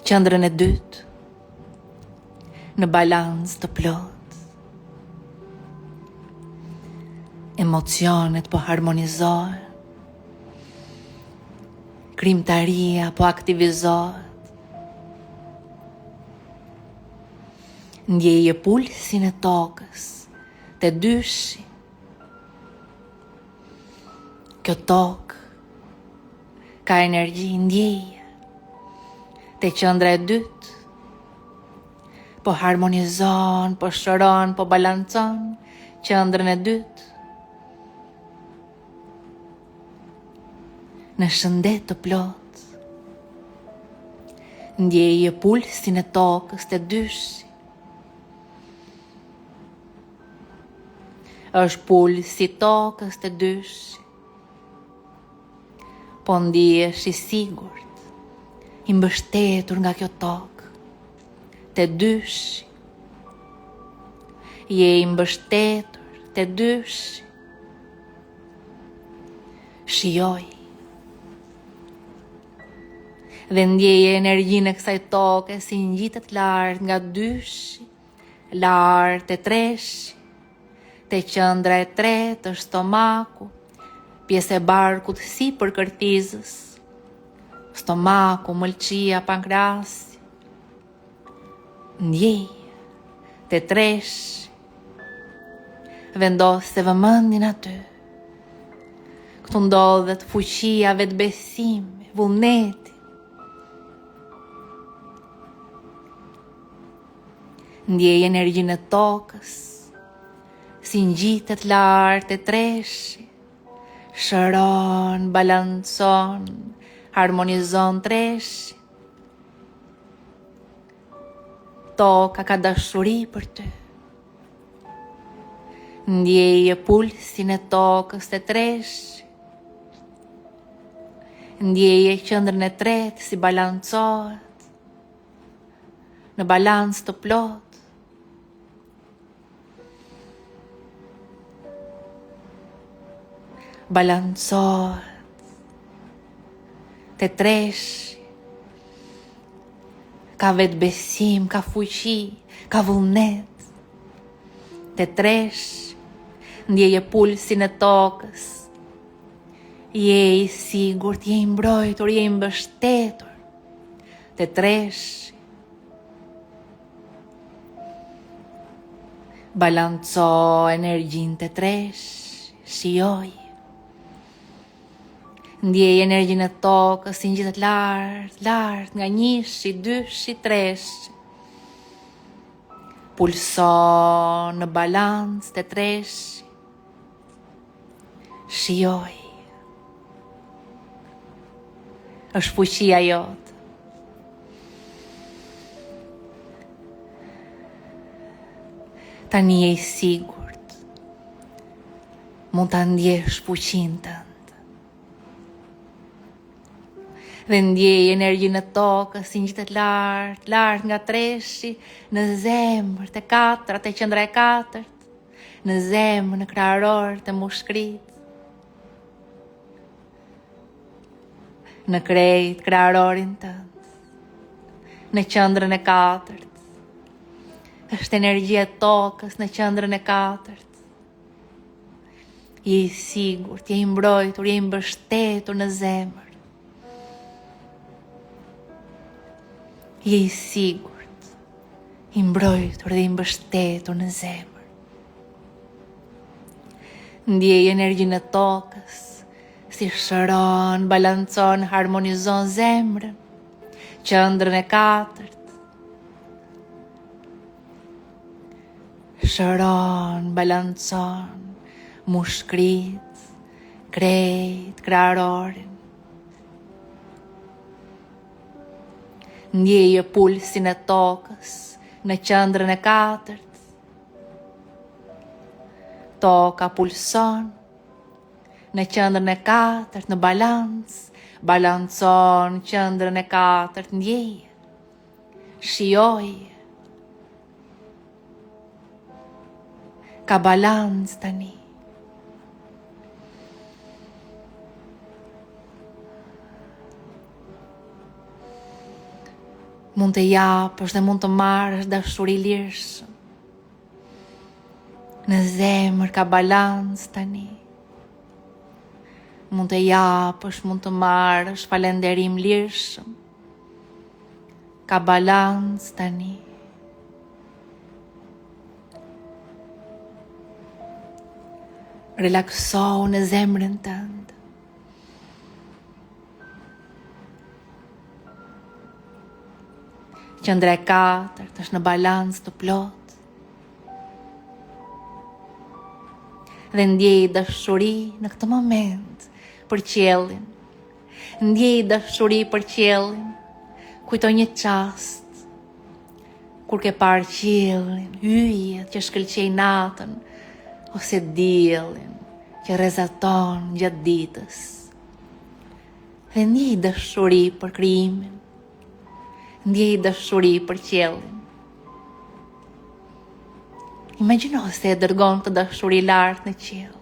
qendrën e dytë në balancë të plot. Emocionet po harmonizohen. Krimtaria po aktivizohet. Ndjeje pulsin e tokës te dyshi. Kjo tokë ka energji, ndjeje te qendra e dytë. Po harmonizon, po shëron, po balancon qendrën e dytë. Në shëndet të plot. Ndjeje pulsin e tokës te dyshi. Është pulsi i tokës te dyshi. Po ndihesh i sigurt, i mbështetur nga kjo tokë te dyshi. Je i mbështetur te dyshi. Shijoj. Dhe ndjeje energjinë e kësaj toke si ngjitet lart nga dyshi, lart te treshi, te qendra e tretë është stomaku, pjesë e barkut sipër kërtizës, stomaku, mëlçia, pankrasi. Ndjej te treshi, vendos të vëmendjen aty. Këtu ndodhet fuqia, vetbesimi, vullneti. Ndjej energjinë e tokës, si ngjitet lart te treshi, shëron, balancon, harmonizon treshi. Toka ka dashuri për ty. Ndjeje pulsin e tokës te treshi. Ndjeje qendrën e tretë si balancohet, në balancë të plot. Balancohet te treshi. Ka vetbesim, ka fuqi, ka vullnet. Te treshi, ndjeje pulsin e tokës. Je i sigurt, je i mbrojtur, je i mbështetur. Te treshi. Balanco energjinë te treshi, shijoj. Ndjej energjinë e tokës si ngjitet lart, lart nga 1, 2, 3. Pulson në balancë te treshi. Shijoj. Është fuqia jote. Tani je I sigurt. Mund ta ndjesh fuqinë tënde. Dhe ndjej energjinë e tokës si ngjitet lart nga treshi në zemër të katërt, e qendra e katërt, në zemër, në krahoror të mushkrit, në krejt kraharorin tënd, në qendrën e katërt. Është energjia e tokës në qendrën e katërt. Je I sigurt, je I mbrojtur, je I mbështetur në zemër. Je I sigurt, I mbrojtur dhe I mbështetur në zemër. Ndjej energjinë e tokës, si shëron, balancon, harmonizon zemrën, qendrën e katërt. Shëron, balancon, mushkrit, krejt, kraharorin. Ndjeje pulsin e tokës në qendrën e katërt. Toka pulson në qendrën e katërt në balans, balancon qendrën e katërt, ndjeje, shijoje. Ka balans tani. Mund të japësh dhe mund të marrësh dashuri lirshëm. Në zemër ka balans tani. Mund të japësh, mund të marrësh falënderim lirshëm. Ka balans tani. Relaksohu në zemrën tënde. Qendra e katërt është në balans të plot. Dhe ndjej dashuri në këtë moment për qiellin. Ndjej dashuri për qiellin. Kujto një çast kur ke parë qiellin, yjet që shkëlqej natën, ose diellin që rrezaton gjatë ditës. Dhe ndjej dashuri për krijimin. Ndjej dashuri për qiellin. Imagjino se e dërgon të dashuri lart në qiell.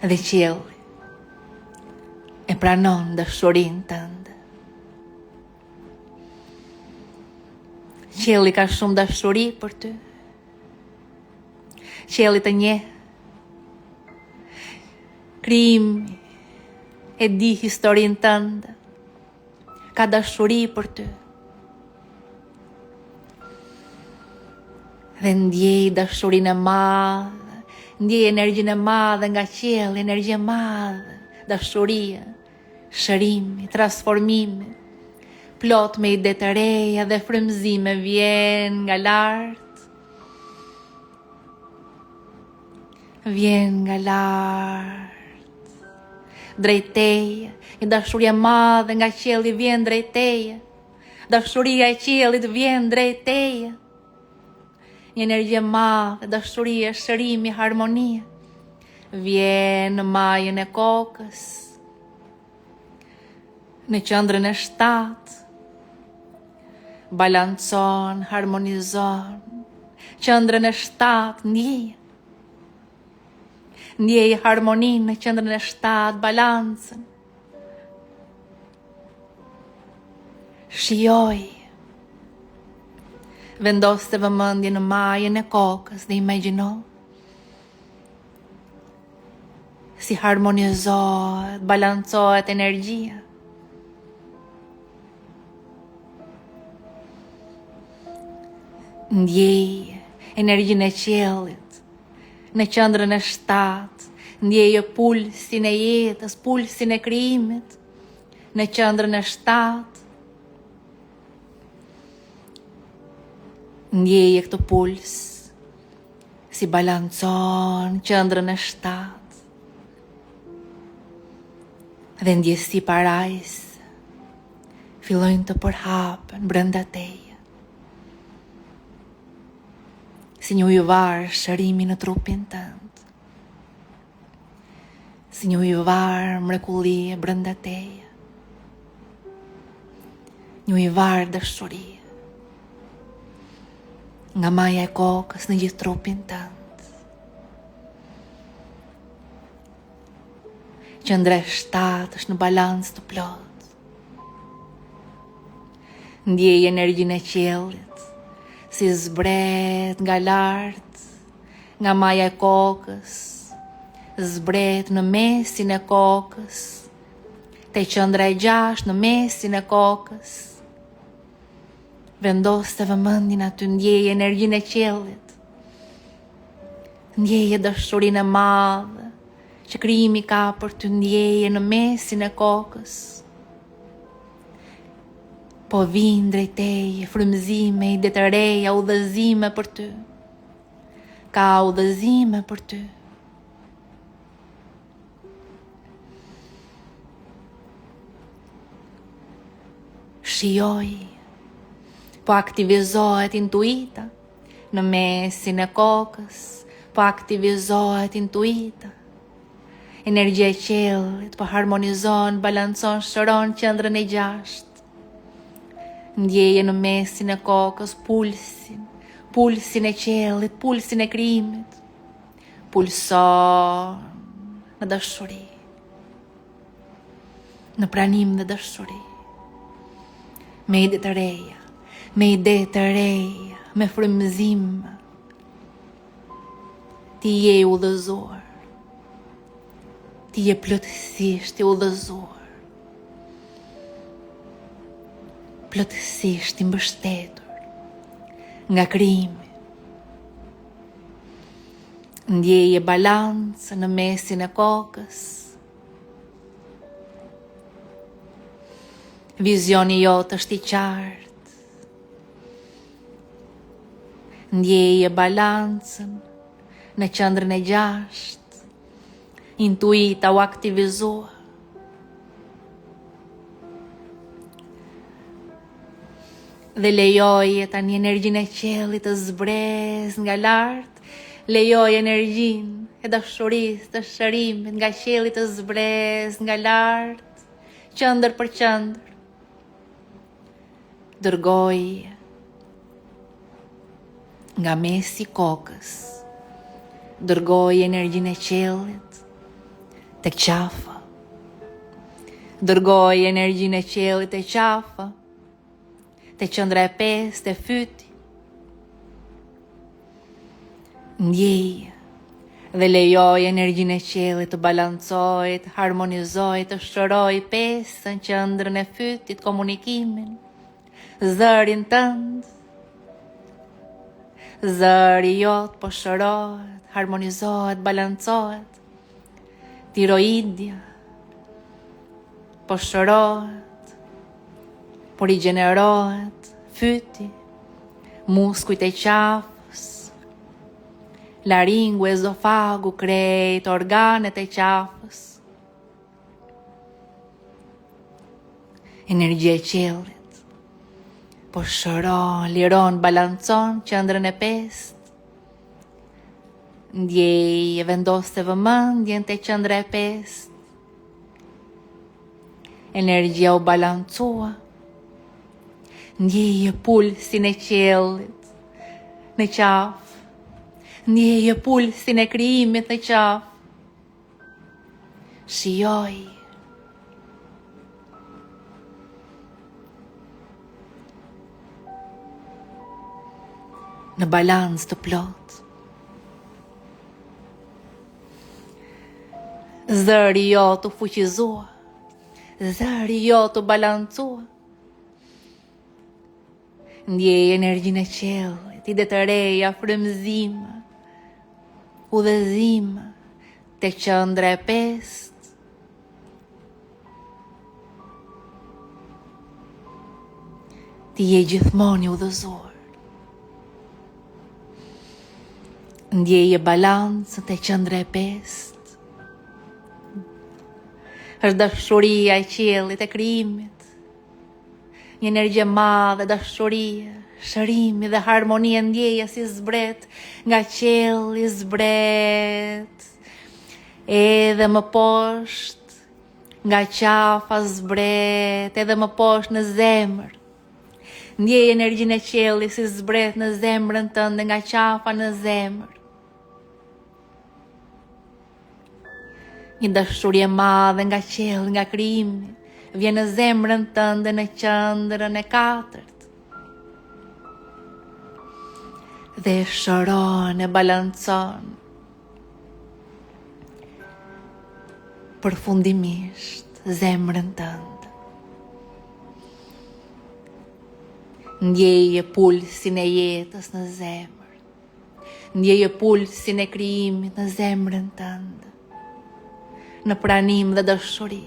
Dhe qielli e pranon dashurinë tënde. Qielli ka shumë dashuri për ty. Qielli të njeh. Krijimi e di historinë tënde. Ka dashuri për ty. Dhe ndjej dashurinë e madhe, ndjej energjinë e madhe nga qielli, energji e madhe, dashuria, shërimi, transformimi, plot me ide të reja dhe frymëzime vjen nga lart. Vjen nga lart. Drejt teje, një dashuri e madhe nga qielli vjen drejt teje. Dashuria e qiellit vjen drejt teje. Një energji e madhe, dashuria, shërimi, harmonia vjen në majën e kokës, në qendrën e 7. Balancon, harmonizon qendrën e 7, ndjej. Ndjej harmoninë në qendrën e 7, balancën. Shijoj. Vendos të vëmendje në majën e kokës dhe imagjino si harmonizohet, balancohet energjia. Ndjej energjinë e qiellit në qendrën e 7. Ndjej pulsin e jetës, pulsin e krijimit në qendrën e 7. Ndjeje këtë puls si balancon qendrën e 7. Dhe ndjesi parajsë fillojnë të përhapen brenda teje. si një ujëvar shërimi në trupin tënd, si një ujëvar mrekullie brenda teje, një ujëvar dashurie, nga maja e kokës në gjithë trupin tënd. Qendra e 7 është në balancë të plot. Ndjej energjinë e qiellit, si zbret nga lart, nga maja e kokës, zbret në mesin e kokës, te qendra e 6 në mesin e kokës. Vendos të vëmendjen aty, ndjej energjinë e qiellit. Ndjeje dashurinë e madhe që krijimi ka për të, ndjeje në mesin e kokës. Po vinë drejt teje frymëzime, ide të reja, udhëzime për ty. Ka udhëzime për ty. Shijoj, po aktivizohet intuita në mesin e kokës, po aktivizohet intuita. Energjia e qiellit po harmonizon, balancon, shëron qendrën e 6. Ndjeje në mesin e kokës pulsin e qiellit, pulsin e krijimit. Pulson në dashuri, në pranim dhe dashuri. Me ide të reja, me ide të reja, me frymëzim. Ti je udhëzuar. Ti je plotësisht i udhëzuar. Plotësisht i mbështetur nga krijimi. Ndjeje balancë në mesin e kokës. Vizioni jot është i qartë. Ndjeje balancën në qendrën e 6. Intuita u aktivizua. Dhe lejoje tani energjinë e qiellit të zbres nga lart, lejoje energjinë e dashurisë, të shërimit nga qielli të zbres nga lart, qendër për qendër. Dërgoje nga mesi kokës, dërgoje energjinë e qiellit tek qafa. Dërgoje energjinë e qiellit te qafa, te qendra e 5 te fyti. Ndjeje dhe lejoj energjinë e qiellit të balancojë, të harmonizojë, të shërojë pesën, qendrën e fytit, komunikimin, zërin tënd. Zëri jot po shërohet, harmonizohet, balancohet. Tiroidja po shërohet, po rigjenerohet, fyti, muskujt e qafës, laringu, ezofagu, krejt, organet e qafës. Energjia e qiellit po shëron, liron, balancon qendrën e 5. Ndjej e vendos të vëmendjen te qendra e 5. Energjia u balancua. Ndjeje pulsin e qiellit në qafë. Ndjeje pulsin e krijimit në qafë. Shijoj. Në balans të plot. Zëri jo të fuqizua. Zëri jo të balancua. Ndjej energjinë e qiellit, ide të reja, frymëzime, udhëzime te qendra e 5. Ti je gjithmonë i udhëzuar. Ndjeje balancën te qendra e 5. Është dashuria e qiellit, e krijimit. Një energji e madhe, dashurie, shërimi dhe harmonia ndjeja si zbret nga qielli zbret. Edhe më poshtë, nga qafa zbret, edhe më poshtë në zemër. Ndjej energjinë e qiellit si zbret në zemrën tënde, nga qafa në zemër. Një dashuri e madhe nga qielli, nga krijimi, vjen në zemrën tënde, në qendrën e katërt. Dhe e shëron, e balancon. Përfundimisht zemrën tënde. Ndjeje pulsin e jetës në zemër. Ndjeje pulsin e krijimit në zemrën tënde. Në pranim dhe dashuri.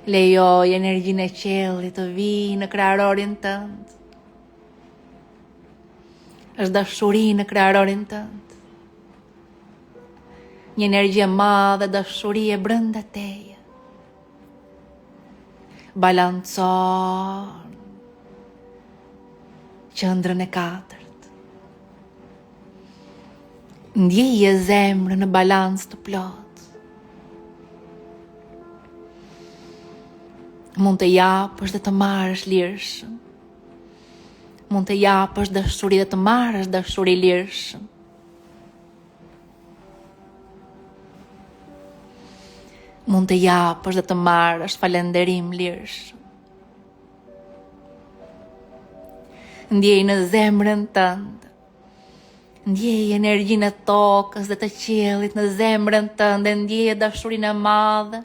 Lejoj energjinë e qiellit të vijë në krijarorin tënd. Është dashuri në krijarorin tënd. Një energji e madhe, dashuri e brenda teje. Balancon qendrën e katërt. Ndjeje zemrën në balans të plot. Mund të japësh dhe të marrësh lirshëm. Mund të japësh dashuri dhe të marrësh dashuri lirshëm. Mund të japësh dhe të marrësh falënderim lirshëm. Ndjej në zemrën tënde. Ndjej energjinë e tokës dhe të qiellit në zemrën tënde. Ndjej dashurinë e madhe.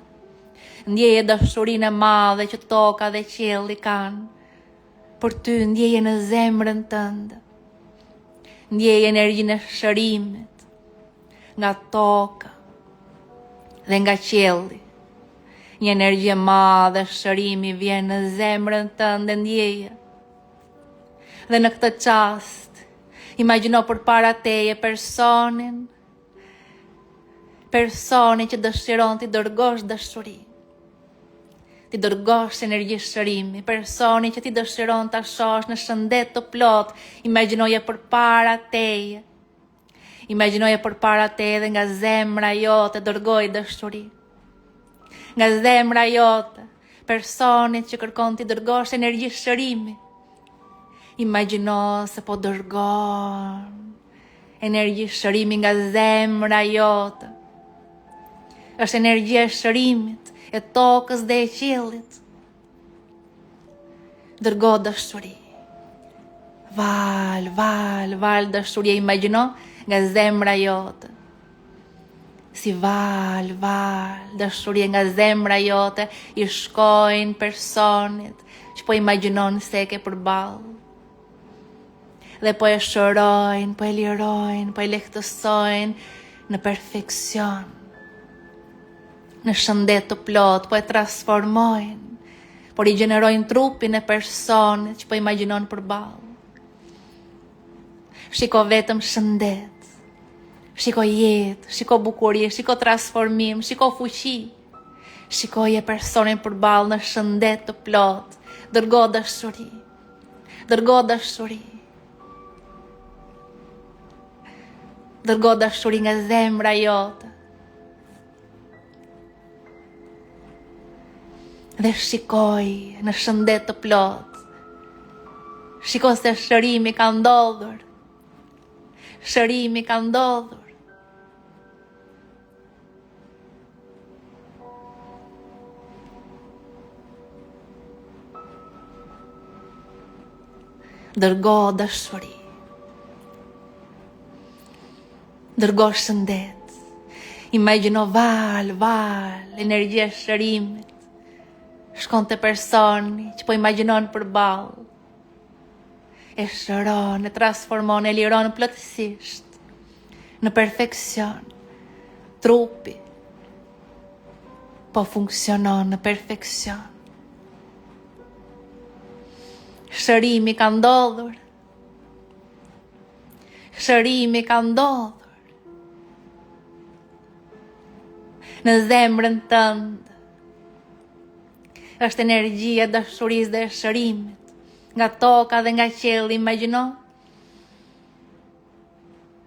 Ndjej dashurinë e madhe që toka dhe qielli kanë për ty. Ndjej në zemrën tënde. Ndjej energjinë e shërimit nga toka dhe nga qielli. Një energji e madhe shërimi vjen në zemrën tënde, ndjeje. Dhe në këtë çast, imagjino përpara teje personin që dëshiron t'i dërgosh dashuri. T'i dërgosh energji shërimi, personi që ti dëshiron t'a shosh në shëndet të plot, imagjinoje përpara teje. Imagjinoje përpara teje dhe nga zemra jote dërgoj dashuri. Nga zemra jote, personit që kërkon t'i dërgosh energji shërimi. Imagjino se po dërgon energji shërimi nga zemra jote. Është energjia e shërimit, e tokës dhe e qiellit. Dërgo dashuri. Val dashuri, imagjino nga zemra jote. Si val dashuri nga zemra jote i shkojnë personit që po imagjinon se ke përballë. Dhe po e shërojnë, po e lirojnë, po e lehtësojnë në perfekcion. Në shëndet të plot, po e transformojnë, por i gjenerojnë trupin e personit që po imagjinon përballë. Shiko vetëm shëndet, shiko jetë, shiko bukurie, shiko transformim, shiko fuqi. Shikoje personin përballë në shëndet të plot, dërgo dashuri. Dërgo dashuri. Dërgo dashuri nga zemra jote. Dhe shikoj në shëndet të plot. Shiko se shërimi ka ndodhur. Shërimi ka ndodhur. Dërgo dashuri. Dërgo shëndet. Imagjino val, energjia e shërimit. Shkon të personi që po imagjinon përballë. E shëron, e transformon, e liron plotësisht. Në perfekcion. Trupi po funksionon në perfekcion. Shërimi ka ndodhur. Shërimi ka ndodhur. Në zemrën tënde. Është energjia e dashurisë dhe e shërimit. nga toka dhe nga qielli, imagjino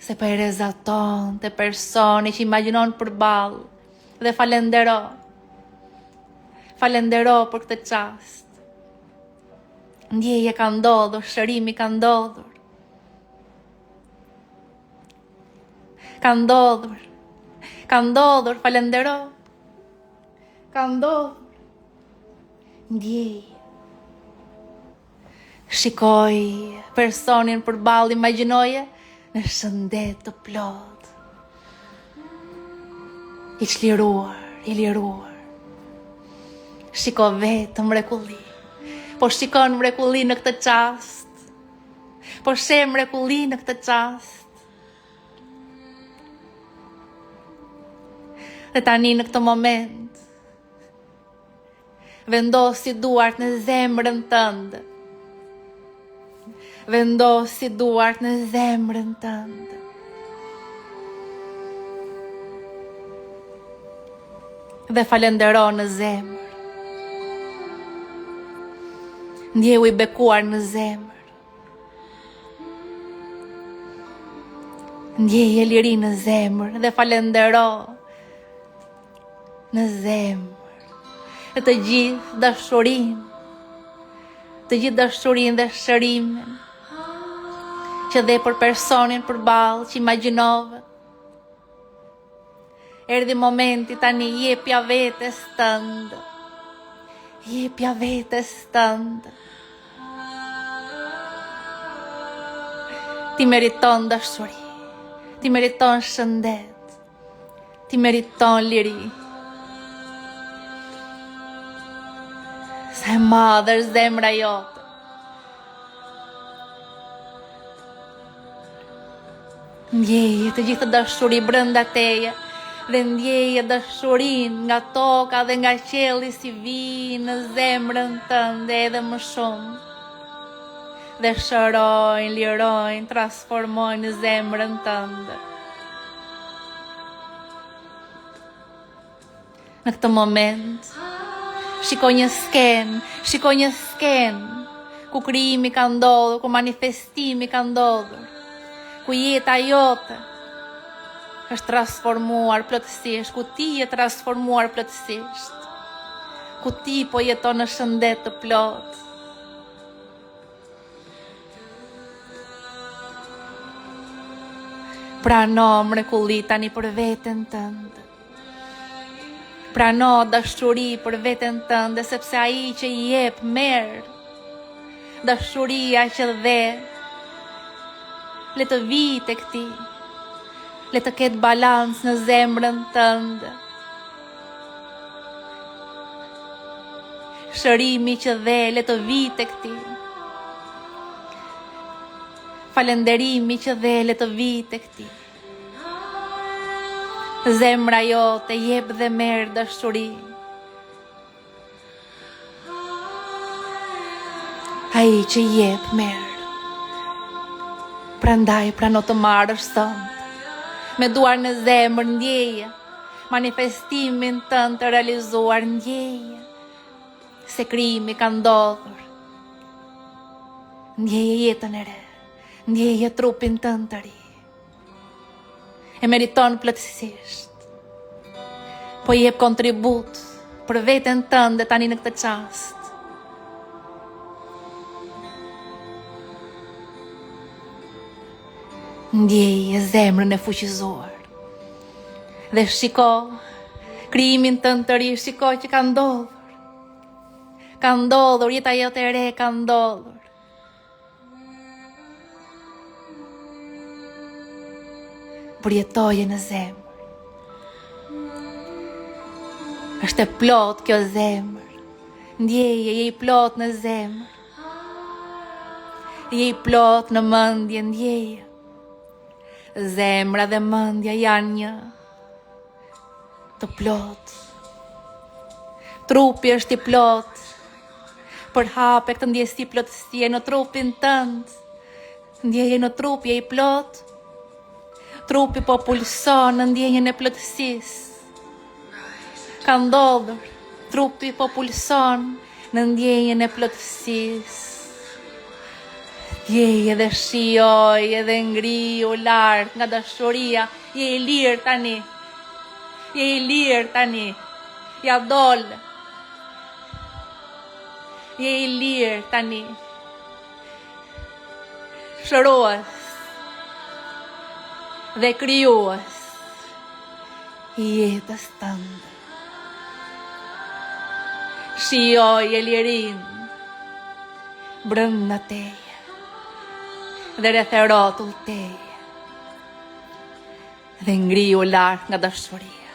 se po e rezaton të personi që imagjinon përballë dhe falendero. Falendero për këtë çast. Ndjeje ka ndodhur, shërimi ka ndodhur. Ka ndodhur, falendero. Ka ndodhur. Ndjeje. Shikoj personin përballë, imagjinoje në shëndet të plot. I liruar. Shiko vetë mrekulli. Po shikon mrekulli në këtë çast. Po sheh mrekulli në këtë çast. Dhe tani në këtë moment vendosi duart në zemrën tënde. Vendosi duart në zemrën tënde. Dhe falendero në zemër. Ndjehu i bekuar në zemër. Ndjeje liri në zemër dhe falendero në zemër. Dhe të gjithë dashurinë, dhe shërimin që dhe për personin përballë që imagjinove. Erdhi momenti tani, jepja vetes tënde. Jepja vetes tënde. Ti meriton dashuri. Ti meriton shëndet. Ti meriton liri. Sa e madhe është zemra jote. Ndjeje të gjithë dashuri brenda teje dhe ndjeje dashurin nga toka dhe nga qielli si vijnë në zemrën tënde edhe më shumë. Dhe shërojnë, lirojnë, transformojnë në zemrën tënde. Në këtë moment, shikoj një skenë ku krijimi ka ndodhur, ku manifestimi ka ndodhur. Ku jeta jote është transformuar plotësisht, ku ti je transformuar plotësisht, ku ti po jeton në shëndet të plot. Prano mrekulli tani për veten tënde. Prano dashuri për veten tënde, sepse ai që i jep merr. Dashuria që dhe le të vijë tek ti. Le të ketë balans në zemrën tënde. Shërimi që dhe le të vijë tek ti. Falenderimi që dhe le të vijë tek ti. Zemra jote jep dhe merr dashuri. Ai që jep merr. Prandaj prano të marrësh sot. Me duar në zemër ndjeje manifestimin tënd të realizuar, ndjeje se krijimi ka ndodhur. Ndjeje jetën e re, ndjeje trupin tënd të ri. E meriton plotësisht. Po jep kontribut për veten tënde tani në këtë çast. Ndjeje zemrën e fuqizuar. Dhe shiko krijimin tënd të ri, shiko që ka ndodhur. Ka ndodhur, jeta jote e re ka ndodhur. Përjetoje në zemër. Është e plot kjo zemër. Ndjeje, je i plot në zemër. Je i plot në mendje, ndjeje. Zemra dhe mendja janë një. Të plot. Trupi është i plot. Përhape këtë ndjesi plotësie në trupin tënd. Ndjeje në trup, je i plot. Trupi po pulson në ndjenjën e plotësisë. Ka ndodhur. Trupi po pulson në ndjenjën e plotësisë. Jej edhe shioj, edhe ngriu lart nga dashuria. Je I lirë tani. Je I lirë tani. Ja dol. Je I lirë tani. Shërues dhe krijues I jetës tënde. Shijoj e lirin brenda teje dhe rreth e rrotull teje dhe ngriu lart nga dashuria.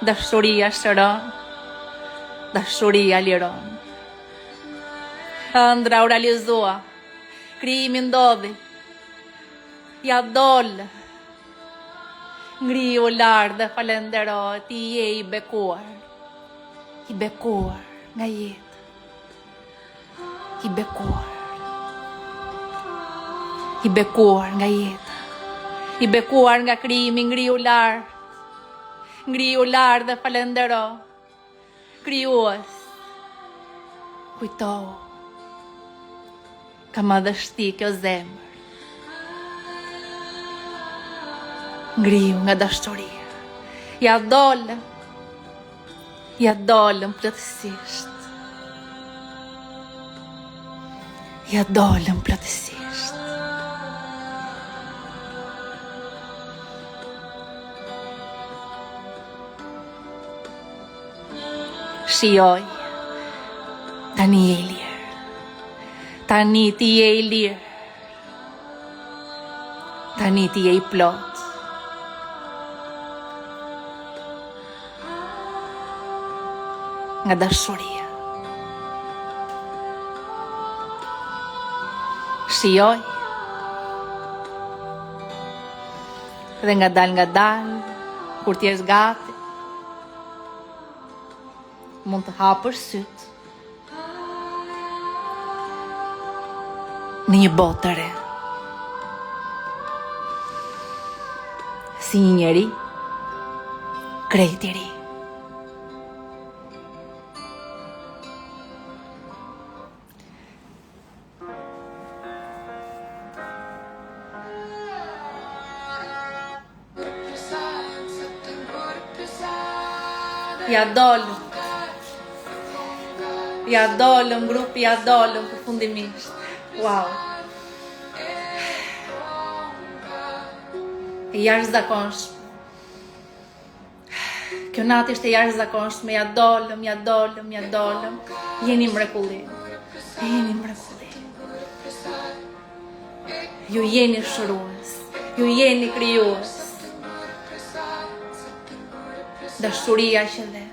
Dashuria shëron, dashuria liron. Ëndra u realizua, krijimi ndodhi, ja dol, ngriu lart dhe falenderoj, ti je I bekuar nga jetë, I bekuar nga jetë, I bekuar nga krijimi, ngriu lart dhe falenderoj, krijues, kujtohu, ka madhështi kjo zemër, ngriu nga dashuria, ja dolëm plotësisht, ja dolëm plotësisht. Shijoj, tani je I lirë, tani ti je I lirë, tani ti je I plot. Nga dashuria. Shijoj dhe nga dal, kur ti jesh gati, mund të hapësh syt në një botë të re. Si një njeri krejt I ri. Ja dolëm grupi, ja dolëm përfundimisht. Wow. E jashtëzakonshme. Kjo natë ishte jashtëzakonshme, ja dolëm. Jeni mrekulli. Ju jeni shërues, ju jeni krijues. Dashuria që dhe,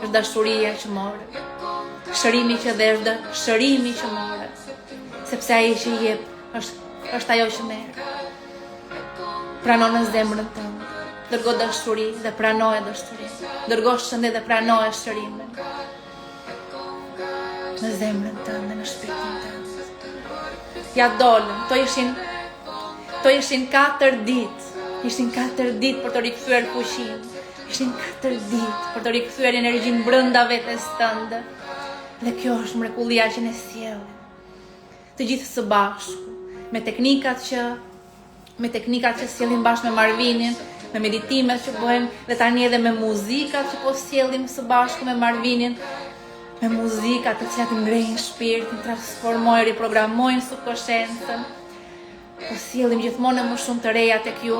është dashuria që more. Shërimi që dhe është shërimi që more. Sepse ai që jep, është ajo që merr. Prano në zemrën tënde, dërgo dashuri dhe pranoje dashuri. Dërgo shëndet dhe pranoje shërimin. Në zemrën tënde, në shpirtin tënde. Ja dolën, to ishin 4 ditë. Ishin 4 ditë për të rikthyer fuqinë. Ishin 4 ditë për të rikthyer energjinë brenda vetes tënde. Dhe kjo është mrekullia që ne sjellim. Të gjithë së bashku, me teknikat që sjellim bashkë me Marvinin, me meditimet që bëhen dhe tani edhe me muzikat që po sjellim së bashku me Marvinin, me muzikat të cilat ngrejnë shpirtin, transformojnë, riprogramojnë subkonsciencën. Po sjellim gjithmonë më shumë të reja tek ju.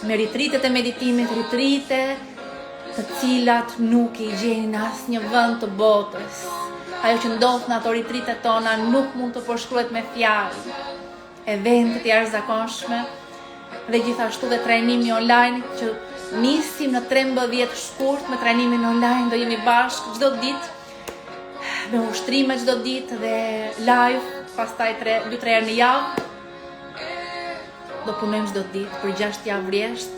Me ritritet e meditimit, ritrite të cilat nuk I gjeni në asnjë vend të botës. Ajo që ndodh në ato ritritet tona nuk mund të përshkruhet me fjalë. Eventet jashtëzakonshme dhe gjithashtu dhe trajnimi online që nisim në 13 shkurt me trajnimin online, do jemi bashkë çdo ditë me ushtrime çdo ditë dhe live, pastaj 2-3 herë në javë. Do punojmë çdo ditë për 6 javë rresht.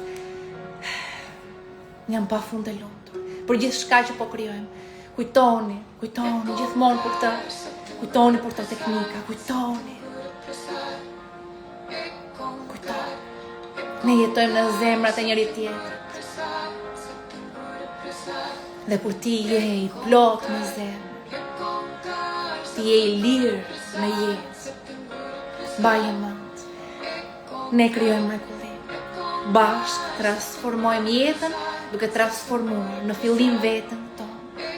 Jam pafund të lumtur për gjithë shka që po krijojmë. Kujtoni gjithmonë për këtë. Kujtoni për të teknika, kujtoni. Ne jetojmë në zemrat e njëri tjetrit. Dhe kur ti je I plot në zemër, ti je I lirë në jetë. Mbaje mend. Ne krijojmë mrekulli. Bashkë transformojmë jetën duke transformuar në fillim veten tonë.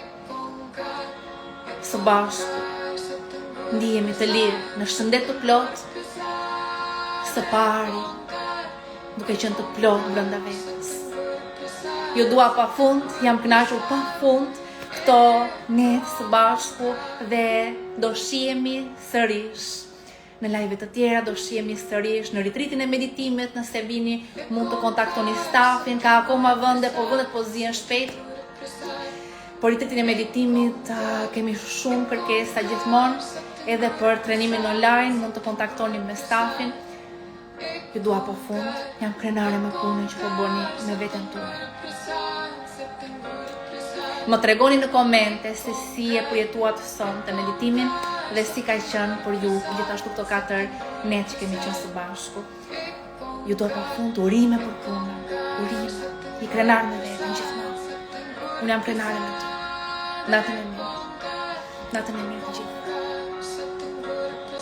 Së bashku ndihemi të lirë në shëndet të plot, së pari duke qenë të plot brenda vetes. Ju dua pafund, jam kënaqur pafund këto ne së bashku dhe do shihemi sërish. Në live të tjera do shihemi sërish në ritritin e meditimit, nëse vini mund të kontaktoni stafin, ka akoma vende, po vendet po zihen shpejt. Por ritritin e meditimit kemi shumë kërkesa gjithmonë, edhe për trenimin online mund të kontaktoni me stafin. Ju dua pafund, jam krenare me punën që po bëni me veten tuaj. Më tregoni në komente se si e përjetuat sonte meditimin dhe si ka qenë për ju gjithashtu këto 4 net që kemi qenë së bashku. Ju dua pafund urime për punën, urime, I krenar me veten gjithmonë. Unë jam krenare me ty. Natën e mirë të gjithë.